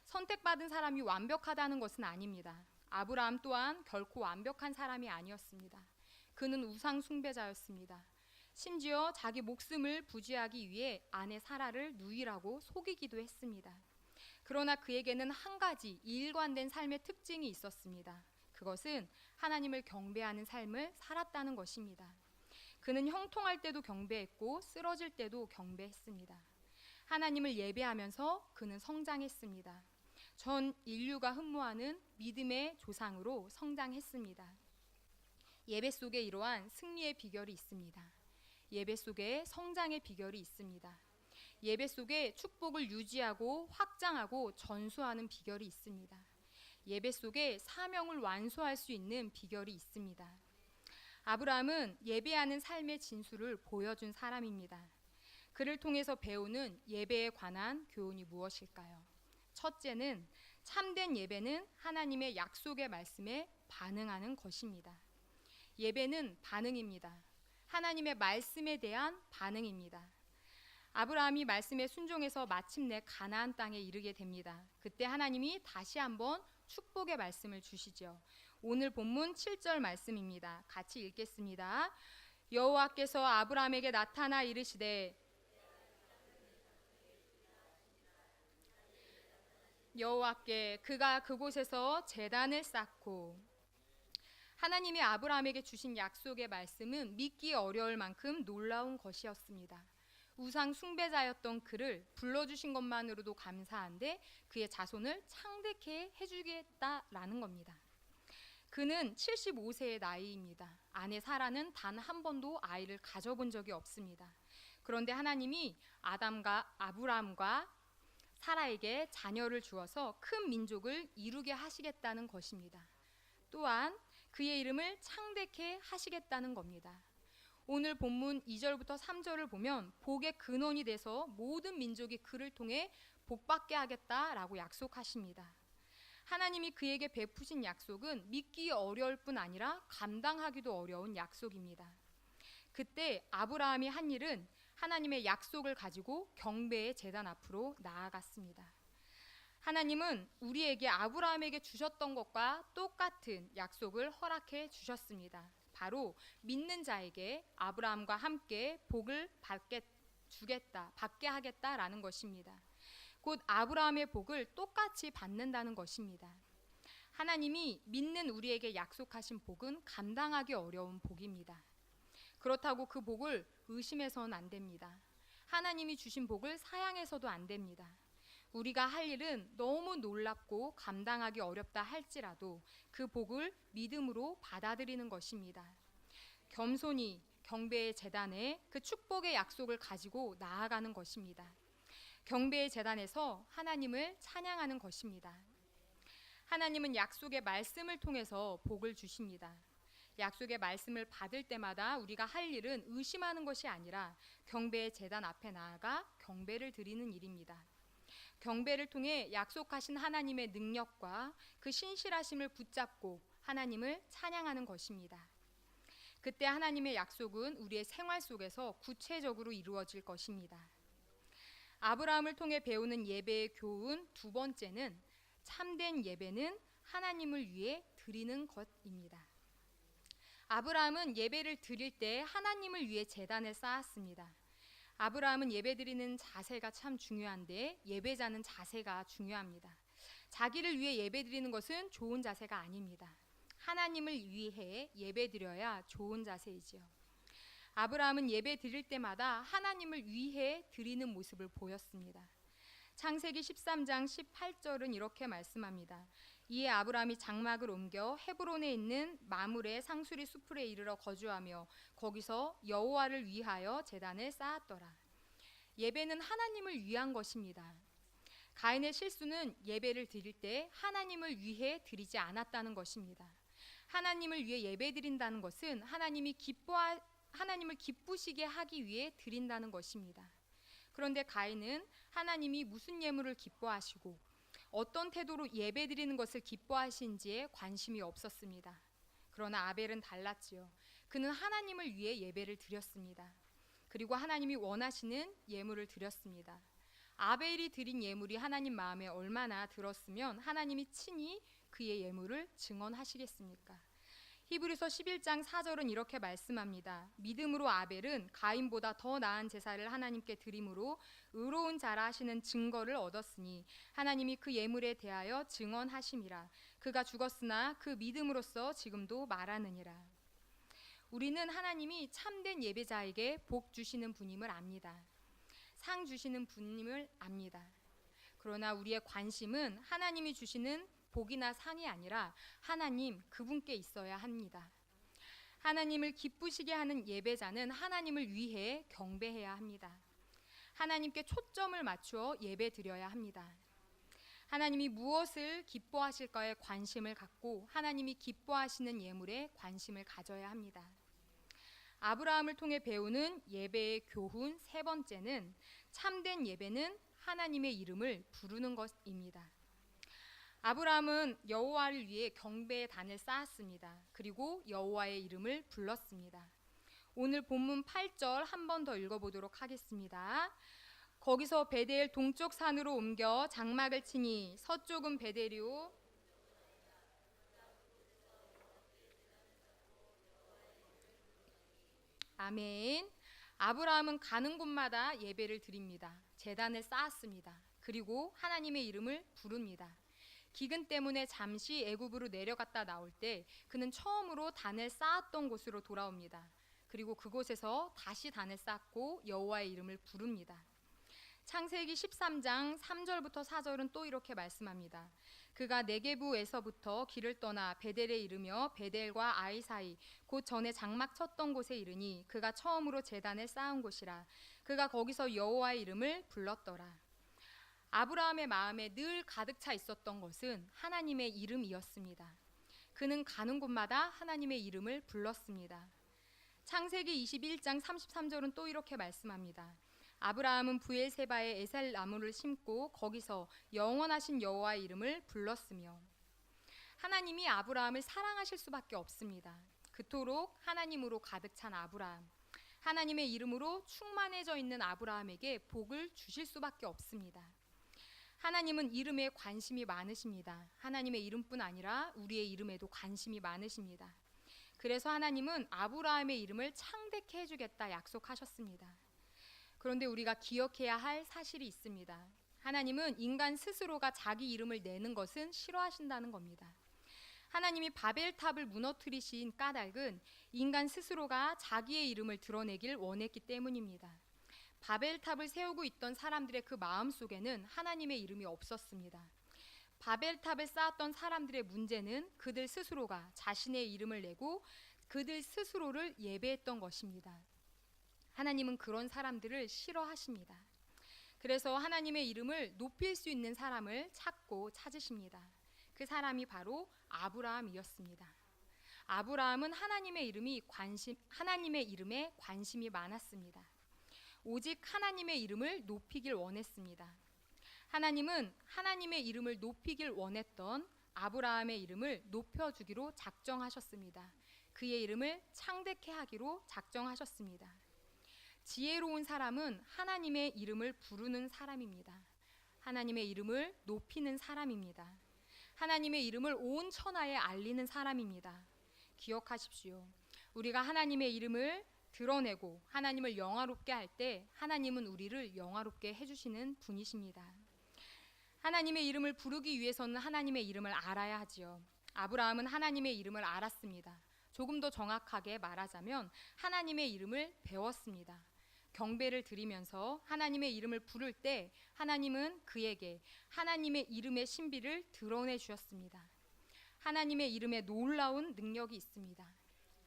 선택받은 사람이 완벽하다는 것은 아닙니다. 아브라함 또한 결코 완벽한 사람이 아니었습니다. 그는 우상 숭배자였습니다. 심지어 자기 목숨을 부지하기 위해 아내 사라를 누이라고 속이기도 했습니다. 그러나 그에게는 한 가지 일관된 삶의 특징이 있었습니다. 그것은 하나님을 경배하는 삶을 살았다는 것입니다. 그는 형통할 때도 경배했고 쓰러질 때도 경배했습니다. 하나님을 예배하면서 그는 성장했습니다. 전 인류가 흠모하는 믿음의 조상으로 성장했습니다. 예배 속에 이러한 승리의 비결이 있습니다. 예배 속에 성장의 비결이 있습니다. 예배 속에 축복을 유지하고 확장하고 전수하는 비결이 있습니다. 예배 속에 사명을 완수할 수 있는 비결이 있습니다. 아브라함은 예배하는 삶의 진수를 보여준 사람입니다. 그를 통해서 배우는 예배에 관한 교훈이 무엇일까요? 첫째는 참된 예배는 하나님의 약속의 말씀에 반응하는 것입니다. 예배는 반응입니다. 하나님의 말씀에 대한 반응입니다. 아브라함이 말씀에 순종해서 마침내 가나안 땅에 이르게 됩니다. 그때 하나님이 다시 한번 축복의 말씀을 주시죠. 오늘 본문 7절 말씀입니다. 같이 읽겠습니다. 여호와께서 아브라함에게 나타나 이르시되 여호와께 그가 그곳에서 제단을 쌓고 하나님이 아브라함에게 주신 약속의 말씀은 믿기 어려울 만큼 놀라운 것이었습니다. 우상 숭배자였던 그를 불러주신 것만으로도 감사한데 그의 자손을 창대케 해주겠다라는 겁니다. 그는 75세의 나이입니다. 아내 사라는 단 한 번도 아이를 가져본 적이 없습니다. 그런데 하나님이 아브라함과 사라에게 자녀를 주어서 큰 민족을 이루게 하시겠다는 것입니다. 또한 그의 이름을 창대케 하시겠다는 겁니다. 오늘 본문 2절부터 3절을 보면 복의 근원이 돼서 모든 민족이 그를 통해 복받게 하겠다라고 약속하십니다. 하나님이 그에게 베푸신 약속은 믿기 어려울 뿐 아니라 감당하기도 어려운 약속입니다. 그때 아브라함이 한 일은 하나님의 약속을 가지고 경배의 제단 앞으로 나아갔습니다. 하나님은 우리에게 아브라함에게 주셨던 것과 똑같은 약속을 허락해 주셨습니다. 바로 믿는 자에게 아브라함과 함께 복을 받게 하겠다라는 것입니다. 곧 아브라함의 복을 똑같이 받는다는 것입니다. 하나님이 믿는 우리에게 약속하신 복은 감당하기 어려운 복입니다. 그렇다고 그 복을 의심해서는 안 됩니다. 하나님이 주신 복을 사양해서도 안 됩니다. 우리가 할 일은 너무 놀랍고 감당하기 어렵다 할지라도 그 복을 믿음으로 받아들이는 것입니다. 겸손히 경배의 제단에 그 축복의 약속을 가지고 나아가는 것입니다. 경배의 제단에서 하나님을 찬양하는 것입니다. 하나님은 약속의 말씀을 통해서 복을 주십니다. 약속의 말씀을 받을 때마다 우리가 할 일은 의심하는 것이 아니라 경배의 제단 앞에 나아가 경배를 드리는 일입니다. 경배를 통해 약속하신 하나님의 능력과 그 신실하심을 붙잡고 하나님을 찬양하는 것입니다. 그때 하나님의 약속은 우리의 생활 속에서 구체적으로 이루어질 것입니다. 아브라함을 통해 배우는 예배의 교훈 두 번째는 참된 예배는 하나님을 위해 드리는 것입니다. 아브라함은 예배를 드릴 때 하나님을 위해 제단을 쌓았습니다. 아브라함은 예배 드리는 자세가 참 중요한데 예배자는 자세가 중요합니다. 자기를 위해 예배 드리는 것은 좋은 자세가 아닙니다. 하나님을 위해 예배 드려야 좋은 자세이지요. 아브라함은 예배 드릴 때마다 하나님을 위해 드리는 모습을 보였습니다. 창세기 13장 18절은 이렇게 말씀합니다. 이에 아브라함이 장막을 옮겨 헤브론에 있는 마므레 상수리 수풀에 이르러 거주하며 거기서 여호와를 위하여 제단을 쌓았더라. 예배는 하나님을 위한 것입니다. 가인의 실수는 예배를 드릴 때 하나님을 위해 드리지 않았다는 것입니다. 하나님을 위해 예배 드린다는 것은 하나님을 기쁘시게 하기 위해 드린다는 것입니다. 그런데 가인은 하나님이 무슨 예물을 기뻐하시고 어떤 태도로 예배 드리는 것을 기뻐하시는지에 관심이 없었습니다. 그러나 아벨은 달랐지요. 그는 하나님을 위해 예배를 드렸습니다. 그리고 하나님이 원하시는 예물을 드렸습니다. 아벨이 드린 예물이 하나님 마음에 얼마나 들었으면 하나님이 친히 그의 예물을 증언하시겠습니까? 히브리서 11장 4절은 이렇게 말씀합니다. 믿음으로 아벨은 가인보다 더 나은 제사를 하나님께 드림으로 의로운 자라 하시는 증거를 얻었으니 하나님이 그 예물에 대하여 증언하심이라. 그가 죽었으나 그 믿음으로써 지금도 말하느니라. 우리는 하나님이 참된 예배자에게 복 주시는 분임을 압니다. 상 주시는 분임을 압니다. 그러나 우리의 관심은 하나님이 주시는 복이나 상이 아니라 하나님 그분께 있어야 합니다. 하나님을 기쁘시게 하는 예배자는 하나님을 위해 경배해야 합니다. 하나님께 초점을 맞추어 예배 드려야 합니다. 하나님이 무엇을 기뻐하실까에 관심을 갖고 하나님이 기뻐하시는 예물에 관심을 가져야 합니다. 아브라함을 통해 배우는 예배의 교훈 세 번째는 참된 예배는 하나님의 이름을 부르는 것입니다. 아브라함은 여호와를 위해 경배의 단을 쌓았습니다. 그리고 여호와의 이름을 불렀습니다. 오늘 본문 8절 한 번 더 읽어보도록 하겠습니다. 거기서 베델 동쪽 산으로 옮겨 장막을 치니 서쪽은 베델이요 아멘. 아브라함은 가는 곳마다 예배를 드립니다. 제단을 쌓았습니다. 그리고 하나님의 이름을 부릅니다. 기근 때문에 잠시 애굽으로 내려갔다 나올 때 그는 처음으로 단을 쌓았던 곳으로 돌아옵니다. 그리고 그곳에서 다시 단을 쌓고 여호와의 이름을 부릅니다. 창세기 13장 3절부터 4절은 또 이렇게 말씀합니다. 그가 네게부에서부터 길을 떠나 베델에 이르며 베델과 아이 사이 곧 전에 장막 쳤던 곳에 이르니 그가 처음으로 제단을 쌓은 곳이라. 그가 거기서 여호와의 이름을 불렀더라. 아브라함의 마음에 늘 가득 차 있었던 것은 하나님의 이름이었습니다. 그는 가는 곳마다 하나님의 이름을 불렀습니다. 창세기 21장 33절은 또 이렇게 말씀합니다. 아브라함은 부엘세바에 에살 나무를 심고 거기서 영원하신 여호와의 이름을 불렀으며. 하나님이 아브라함을 사랑하실 수밖에 없습니다. 그토록 하나님으로 가득 찬 아브라함, 하나님의 이름으로 충만해져 있는 아브라함에게 복을 주실 수밖에 없습니다. 하나님은 이름에 관심이 많으십니다. 하나님의 이름뿐 아니라 우리의 이름에도 관심이 많으십니다. 그래서 하나님은 아브라함의 이름을 창대케 해주겠다 약속하셨습니다. 그런데 우리가 기억해야 할 사실이 있습니다. 하나님은 인간 스스로가 자기 이름을 내는 것은 싫어하신다는 겁니다. 하나님이 바벨탑을 무너뜨리신 까닭은 인간 스스로가 자기의 이름을 드러내길 원했기 때문입니다. 바벨탑을 세우고 있던 사람들의 그 마음 속에는 하나님의 이름이 없었습니다. 바벨탑을 쌓았던 사람들의 문제는 그들 스스로가 자신의 이름을 내고 그들 스스로를 예배했던 것입니다. 하나님은 그런 사람들을 싫어하십니다. 그래서 하나님의 이름을 높일 수 있는 사람을 찾고 찾으십니다. 그 사람이 바로 아브라함이었습니다. 아브라함은 하나님의 이름에 관심이 많았습니다. 오직 하나님의 이름을 높이길 원했습니다. 하나님은 하나님의 이름을 높이길 원했던 아브라함의 이름을 높여주기로 작정하셨습니다. 그의 이름을 창대케 하기로 작정하셨습니다. 지혜로운 사람은 하나님의 이름을 부르는 사람입니다. 하나님의 이름을 높이는 사람입니다. 하나님의 이름을 온 천하에 알리는 사람입니다. 기억하십시오. 우리가 하나님의 이름을 드러내고 하나님을 영화롭게 할 때 하나님은 우리를 영화롭게 해주시는 분이십니다. 하나님의 이름을 부르기 위해서는 하나님의 이름을 알아야 하지요. 아브라함은 하나님의 이름을 알았습니다. 조금 더 정확하게 말하자면 하나님의 이름을 배웠습니다. 경배를 드리면서 하나님의 이름을 부를 때 하나님은 그에게 하나님의 이름의 신비를 드러내 주셨습니다. 하나님의 이름에 놀라운 능력이 있습니다.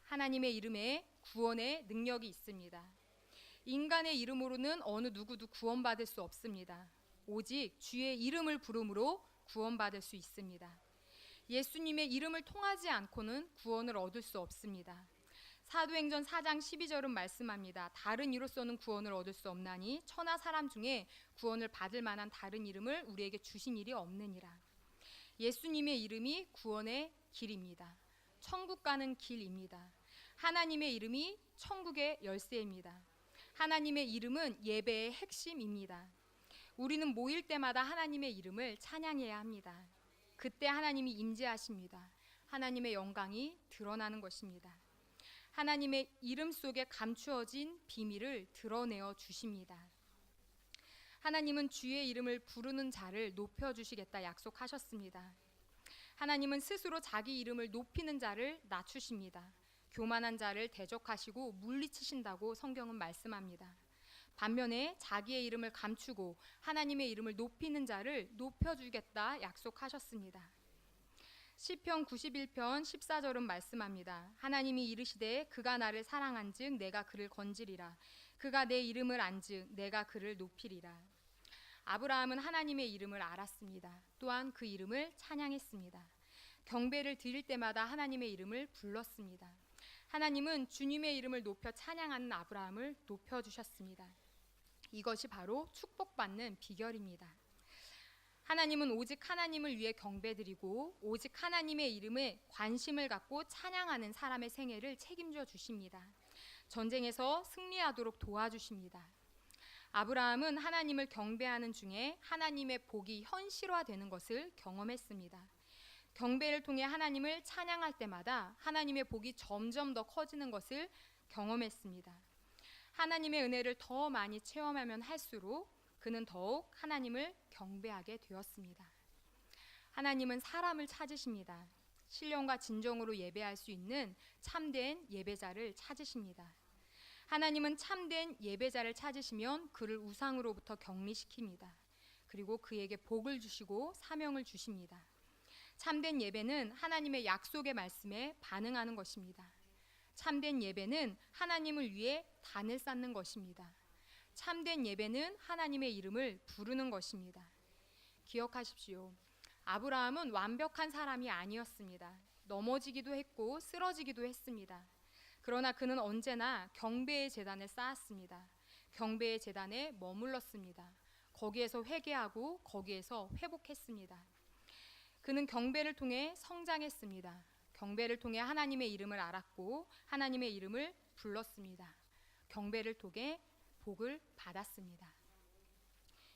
하나님의 이름에 구원의 능력이 있습니다. 인간의 이름으로는 어느 누구도 구원받을 수 없습니다. 오직 주의 이름을 부름으로 구원받을 수 있습니다. 예수님의 이름을 통하지 않고는 구원을 얻을 수 없습니다. 사도행전 4장 12절은 말씀합니다. 다른 이로서는 구원을 얻을 수 없나니 천하 사람 중에 구원을 받을 만한 다른 이름을 우리에게 주신 일이 없느니라. 예수님의 이름이 구원의 길입니다. 천국 가는 길입니다. 하나님의 이름이 천국의 열쇠입니다. 하나님의 이름은 예배의 핵심입니다. 우리는 모일 때마다 하나님의 이름을 찬양해야 합니다. 그때 하나님이 임재하십니다. 하나님의 영광이 드러나는 것입니다. 하나님의 이름 속에 감추어진 비밀을 드러내어 주십니다. 하나님은 주의 이름을 부르는 자를 높여주시겠다 약속하셨습니다. 하나님은 스스로 자기 이름을 높이는 자를 낮추십니다. 교만한 자를 대적하시고 물리치신다고 성경은 말씀합니다. 반면에 자기의 이름을 감추고 하나님의 이름을 높이는 자를 높여주겠다 약속하셨습니다. 시편 91편 14절은 말씀합니다. 하나님이 이르시되 그가 나를 사랑한즉 내가 그를 건지리라. 그가 내 이름을 안즉 내가 그를 높이리라. 아브라함은 하나님의 이름을 알았습니다. 또한 그 이름을 찬양했습니다. 경배를 드릴 때마다 하나님의 이름을 불렀습니다. 하나님은 주님의 이름을 높여 찬양하는 아브라함을 높여주셨습니다. 이것이 바로 축복받는 비결입니다. 하나님은 오직 하나님을 위해 경배드리고 오직 하나님의 이름에 관심을 갖고 찬양하는 사람의 생애를 책임져 주십니다. 전쟁에서 승리하도록 도와주십니다. 아브라함은 하나님을 경배하는 중에 하나님의 복이 현실화되는 것을 경험했습니다. 경배를 통해 하나님을 찬양할 때마다 하나님의 복이 점점 더 커지는 것을 경험했습니다. 하나님의 은혜를 더 많이 체험하면 할수록 그는 더욱 하나님을 경배하게 되었습니다. 하나님은 사람을 찾으십니다. 신령과 진정으로 예배할 수 있는 참된 예배자를 찾으십니다. 하나님은 참된 예배자를 찾으시면 그를 우상으로부터 격리시킵니다. 그리고 그에게 복을 주시고 사명을 주십니다. 참된 예배는 하나님의 약속의 말씀에 반응하는 것입니다. 참된 예배는 하나님을 위해 단을 쌓는 것입니다. 참된 예배는 하나님의 이름을 부르는 것입니다. 기억하십시오. 아브라함은 완벽한 사람이 아니었습니다. 넘어지기도 했고 쓰러지기도 했습니다. 그러나 그는 언제나 경배의 제단을 쌓았습니다. 경배의 제단에 머물렀습니다. 거기에서 회개하고 거기에서 회복했습니다. 그는 경배를 통해 성장했습니다. 경배를 통해 하나님의 이름을 알았고 하나님의 이름을 불렀습니다. 경배를 통해 복을 받았습니다.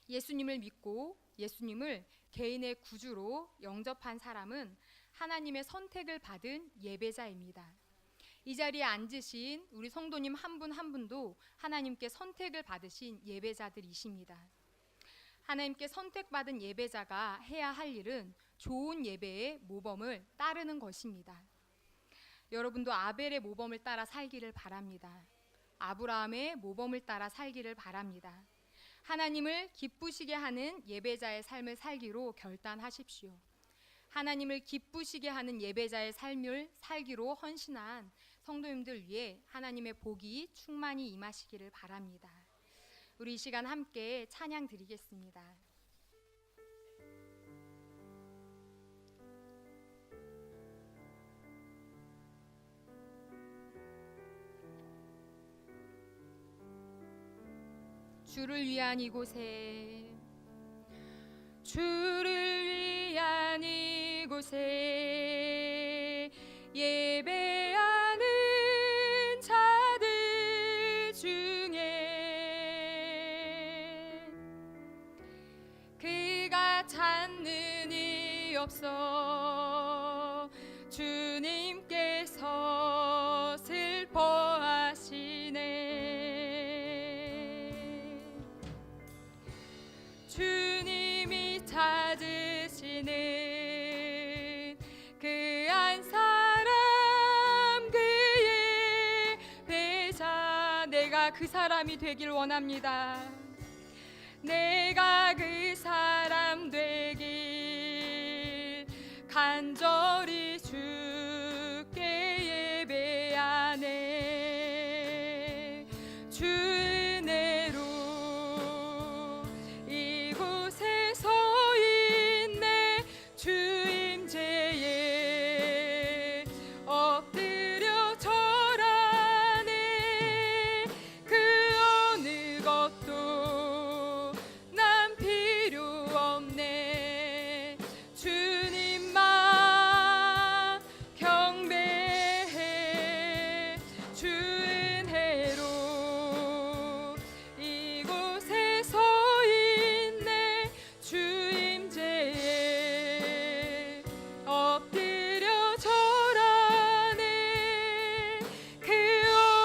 예수님을 믿고 예수님을 개인의 구주로 영접한 사람은 하나님의 선택을 받은 예배자입니다. 이 자리에 앉으신 우리 성도님 한 분 한 분도 하나님께 선택을 받으신 예배자들이십니다. 하나님께 선택받은 예배자가 해야 할 일은 좋은 예배의 모범을 따르는 것입니다. 여러분도 아벨의 모범을 따라 살기를 바랍니다. 아브라함의 모범을 따라 살기를 바랍니다. 하나님을 기쁘시게 하는 예배자의 삶을 살기로 결단하십시오. 하나님을 기쁘시게 하는 예배자의 삶을 살기로 헌신한 성도님들 위해 하나님의 복이 충만히 임하시기를 바랍니다. 우리 이 시간 함께 찬양 드리겠습니다. 주를 위한 이곳에, 주를 위한 이곳에 예배하는 자들 중에 그가 찾는 이 없어 주님께서 슬퍼하시네. 주님이 찾으시는 그 한 사람, 그의 배자. 내가 그 사람이 되길 원합니다. 내가 그 사람 되길 간절히 주께 예배하네. 주 은혜로 이곳에 서 있네. 주 임재에 엎드려 절하네. 그 어느 것도 난 필요 없네. 주님만 경배해. 주 은혜로 이곳에 서 있네. 주 임재에 엎드려 절하네. 그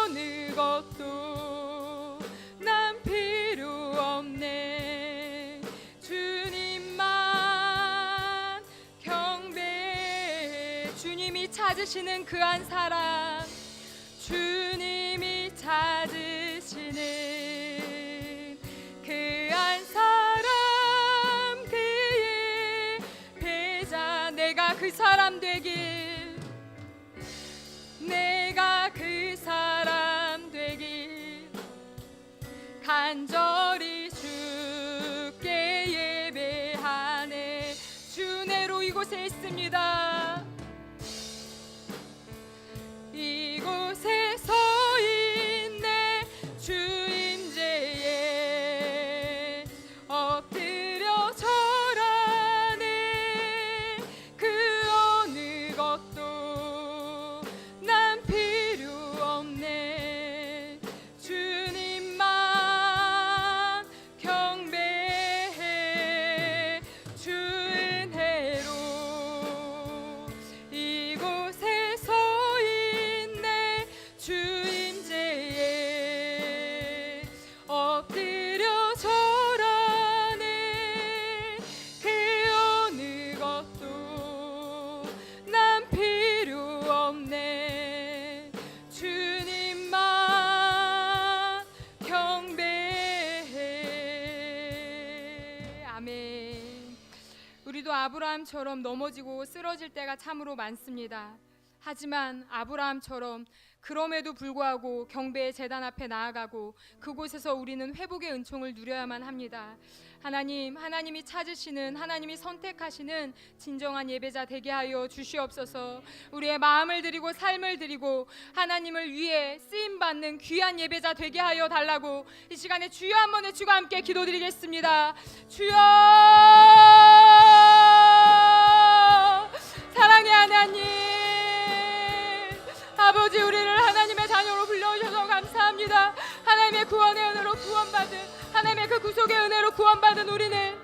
어느 것도 난 필요 없네. 주님만 경배해. 주님이 찾으시는 그 한 사람, 주님이 찾으시는 그 한 사람, 그의 배자. 내가 그 사람 되길, 내가 그 사람 되길 간절히 주께 예배하네. 주 은혜로 이곳에 있습니다. 이곳에 서 있네. 주 임재에 엎드려 절하네. 그 어느 것도 난 필요 없네. 주님만 경배해. 주 은혜로 이곳에 서 있네. 주 임재에 엎드려 절하네. 그 어느 것도 난 필요 없네. 주님만 경배해. 아멘. 우리도 아브라함처럼 넘어지고 쓰러질 때가 참으로 많습니다. 하지만 아브라함처럼 그럼에도 불구하고 경배의 제단 앞에 나아가고 그곳에서 우리는 회복의 은총을 누려야만 합니다. 하나님이 찾으시는, 하나님이 선택하시는 진정한 예배자 되게 하여 주시옵소서. 우리의 마음을 드리고 삶을 드리고 하나님을 위해 쓰임받는 귀한 예배자 되게 하여 달라고 이 시간에 주여 한번 외치고 함께 기도드리겠습니다. 주여, 사랑의 하나님, 아버지, 우리를 하나님의 자녀로 불러주셔서 감사합니다. 하나님의 구원의 은혜로 구원받은, 하나님의 그 구속의 은혜로 구원받은 우리는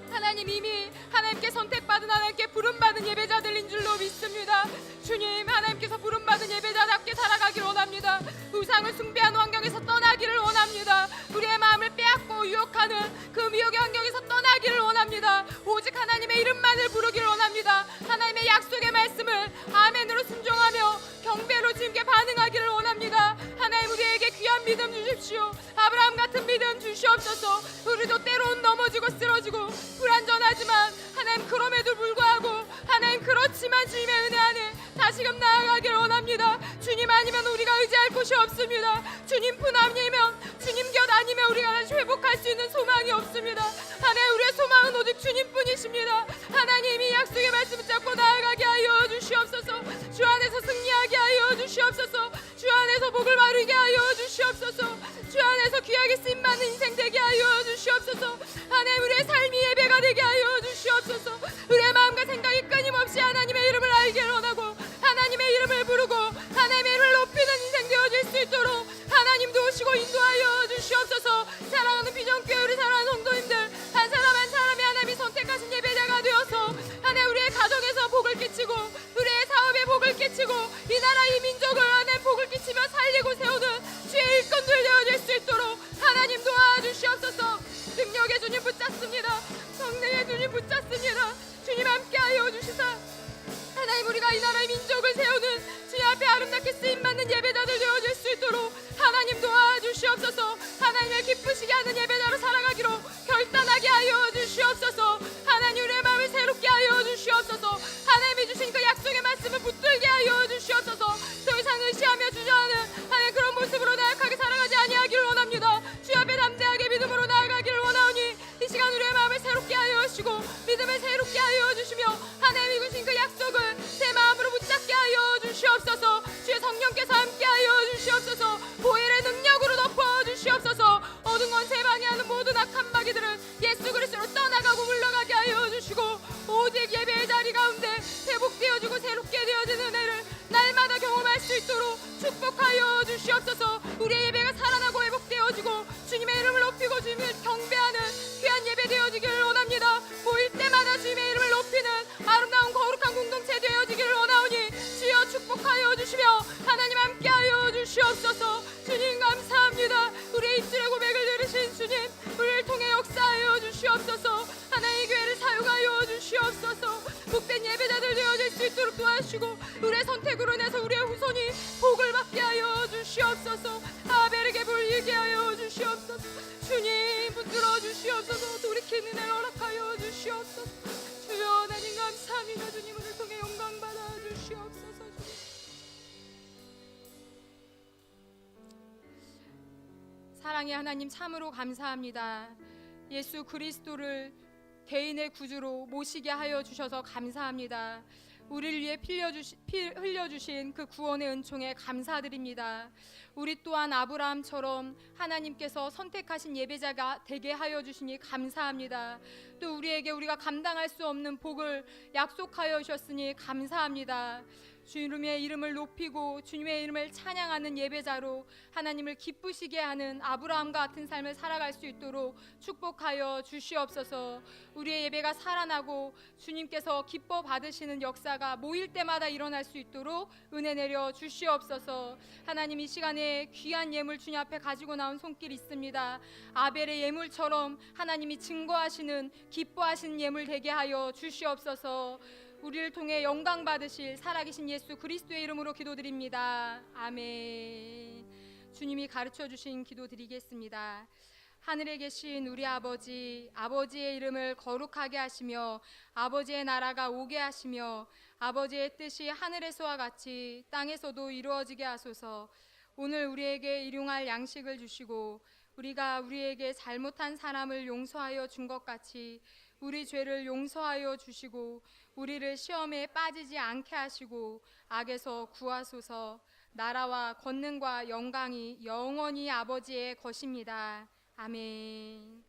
하나님 이미 하나님께 선택받은, 하나님께 부름받은 예배자들인 줄로 믿습니다. 주님, 하나님께서 부름받은 예배자답게 살아가길 원합니다. 우상을 숭배하는 환경에서 떠나기 떠나기를 원합니다. 우리의 마음을 빼앗고 유혹하는 그 미혹의 환경에서 떠나기를 원합니다. 오직 하나님의 이름만을 부르기를 원합니다. 하나님의 약속의 말씀을 아멘으로 순종하며 경배로 주님께 반응하기를 원합니다. 하나님, 우리에게 귀한 믿음 주십시오. 아브라함 같은 믿음 주시옵소서. 우리도 때론 넘어지고 쓰러지고 불완전하지만 하나님, 그럼에도 불구하고 하나님, 그렇지만 주님의 은혜 안에 다시금 나아가기를 원합니다. 주님 아니면 우리가 의지할 곳이 없습니다. 주님뿐 아니면, 주님 곁 아니면 우리가 다시 회복할 수 있는 소망이 없습니다. 하나님, 우리의 소망은 오직 주님뿐이십니다. 하나님이 약속의 말씀 붙잡고 나아가게 하여 주시옵소서. 주 안에서 승리하게 하여 주시옵소서. 주 안에서 복을 바르게 하여 주시옵소서. 주 안에서 귀하게 쓰임받는 인생 되게 하여 주시옵소서. 하나님, 우리의 삶이 예배가 되게 하여 주시옵소서. 우리의 마음과 생각이 끊임없이 하나님의 이름을 알기를 원하고 하나님의 이름을 부르고 하나님의 이름을 높이는 인생 되어질 수 있도록 하나님 도우시고 인도하여 주시옵소서. 사랑하는 비전교회 우리 사랑하는 성도님들, 한 사람 한 사람이 하나님이 선택하신 예배자가 되어서 하나님, 우리의 가정에서 복을 끼치고 우리의 사업에 복을 끼치고 이 나라 이 민족을 하나님 복을 끼치며 살리고 세우는 주의 일꾼들 되어질 수 있도록 하나님 도와주시옵소서. 능력의 주님 붙잡습니다. 성령의 주님 붙잡습니다. 주님 함께하여 주시사 하나님, 우리가 이 나라의 민족을 세우는 주님 앞에 아름답게 쓰임받는 예배자들 되어질 수 있도록 하나님 도와주시옵소서. 하나님을 기쁘시게 하는 예배자로 살아가기로 결단하게 하여 주시옵소서. 하나님, 우리의 마음을 새롭게 하여 주시옵소서. 하나님이 주신 그 약속의 말씀을 붙들게 하여 주시옵소서. 더 이상 의시하며 주저하는 하나님 그런 모습으로 나약하게 살아가지 아니하기를 원합니다. 주 앞에 담대하게 믿음으로 나아가기를 원하오니 이 시간 우리의 마음을 새롭게 하여 주시고 믿음을 새롭게 하여 주시며 하나님이 주신 그 약속을 제 마음으로 붙잡게 하여 주시옵소서. 주의 성령께서 함께 하여 주시옵소서. 보혈의 능력으로 덮어 주시옵소서. 어두운 권세 방해하는 모든 악한 마귀들은 예수 그리스도로 떠나가고 물러가게 하여 주시고 오직 예배의 자리 가운데 회복되어지고 새롭게 되어지는 은혜를 날마다 경험할 수 있도록 축복하여 주시옵소서. 우리의 예배가 살아나고 회복되어지고 주님의 이름을 높이고 주님을 경배하는 귀한 예배 되어지기를 원합니다. 모일 때마다 주님의 이름을 높이는 아름다운 거룩한 공동체 되어지기를 원하오니 주여 축복하여 주시며 하나님 함께하여 주시옵소서. 주님 감사합니다. 우리의 입술의 고백을 들으신 주님, 우리를 통해 역사하여 주시옵소서. 하나님의 교회를 사용하여 주시옵소서. 복된 예배자들 되어질 수 있도록 도와주시고 우리의 선택으로 인해서 우리의 후손이 복을 받게 하여 주시옵소서. 아벨에게 불리게 하여 주시옵소서. 주님 붙들어 주시옵소서. 돌이키는 은혜를 허락하여 주시옵소서. 주여 하나님 감사합니다. 주님, 우리를 통해 영광 받아 주시옵소서. 사랑의 하나님, 참으로 감사합니다. 예수 그리스도를 개인의 구주로 모시게 하여 주셔서 감사합니다. 우리를 위해 피 흘려주신 그 구원의 은총에 감사드립니다. 우리 또한 아브라함처럼 하나님께서 선택하신 예배자가 되게 하여 주시니 감사합니다. 또 우리에게 우리가 감당할 수 없는 복을 약속하여 주셨으니 감사합니다. 주님의 이름을 높이고 주님의 이름을 찬양하는 예배자로 하나님을 기쁘시게 하는 아브라함과 같은 삶을 살아갈 수 있도록 축복하여 주시옵소서. 우리의 예배가 살아나고 주님께서 기뻐 받으시는 역사가 모일 때마다 일어날 수 있도록 은혜 내려 주시옵소서. 하나님, 이 시간에 귀한 예물 주님 앞에 가지고 나온 손길 있습니다. 아벨의 예물처럼 하나님이 증거하시는 기뻐하시는 예물 되게 하여 주시옵소서. 우리를 통해 영광 받으실 살아계신 예수 그리스도의 이름으로 기도드립니다. 아멘. 주님이 가르쳐 주신 기도 드리겠습니다. 하늘에 계신 우리 아버지, 아버지의 이름을 거룩하게 하시며 아버지의 나라가 오게 하시며 아버지의 뜻이 하늘에서와 같이 땅에서도 이루어지게 하소서. 오늘 우리에게 일용할 양식을 주시고 우리가 우리에게 잘못한 사람을 용서하여 준 것 같이 우리 죄를 용서하여 주시고 우리를 시험에 빠지지 않게 하시고 악에서 구하소서. 나라와 권능과 영광이 영원히 아버지의 것입니다. 아멘.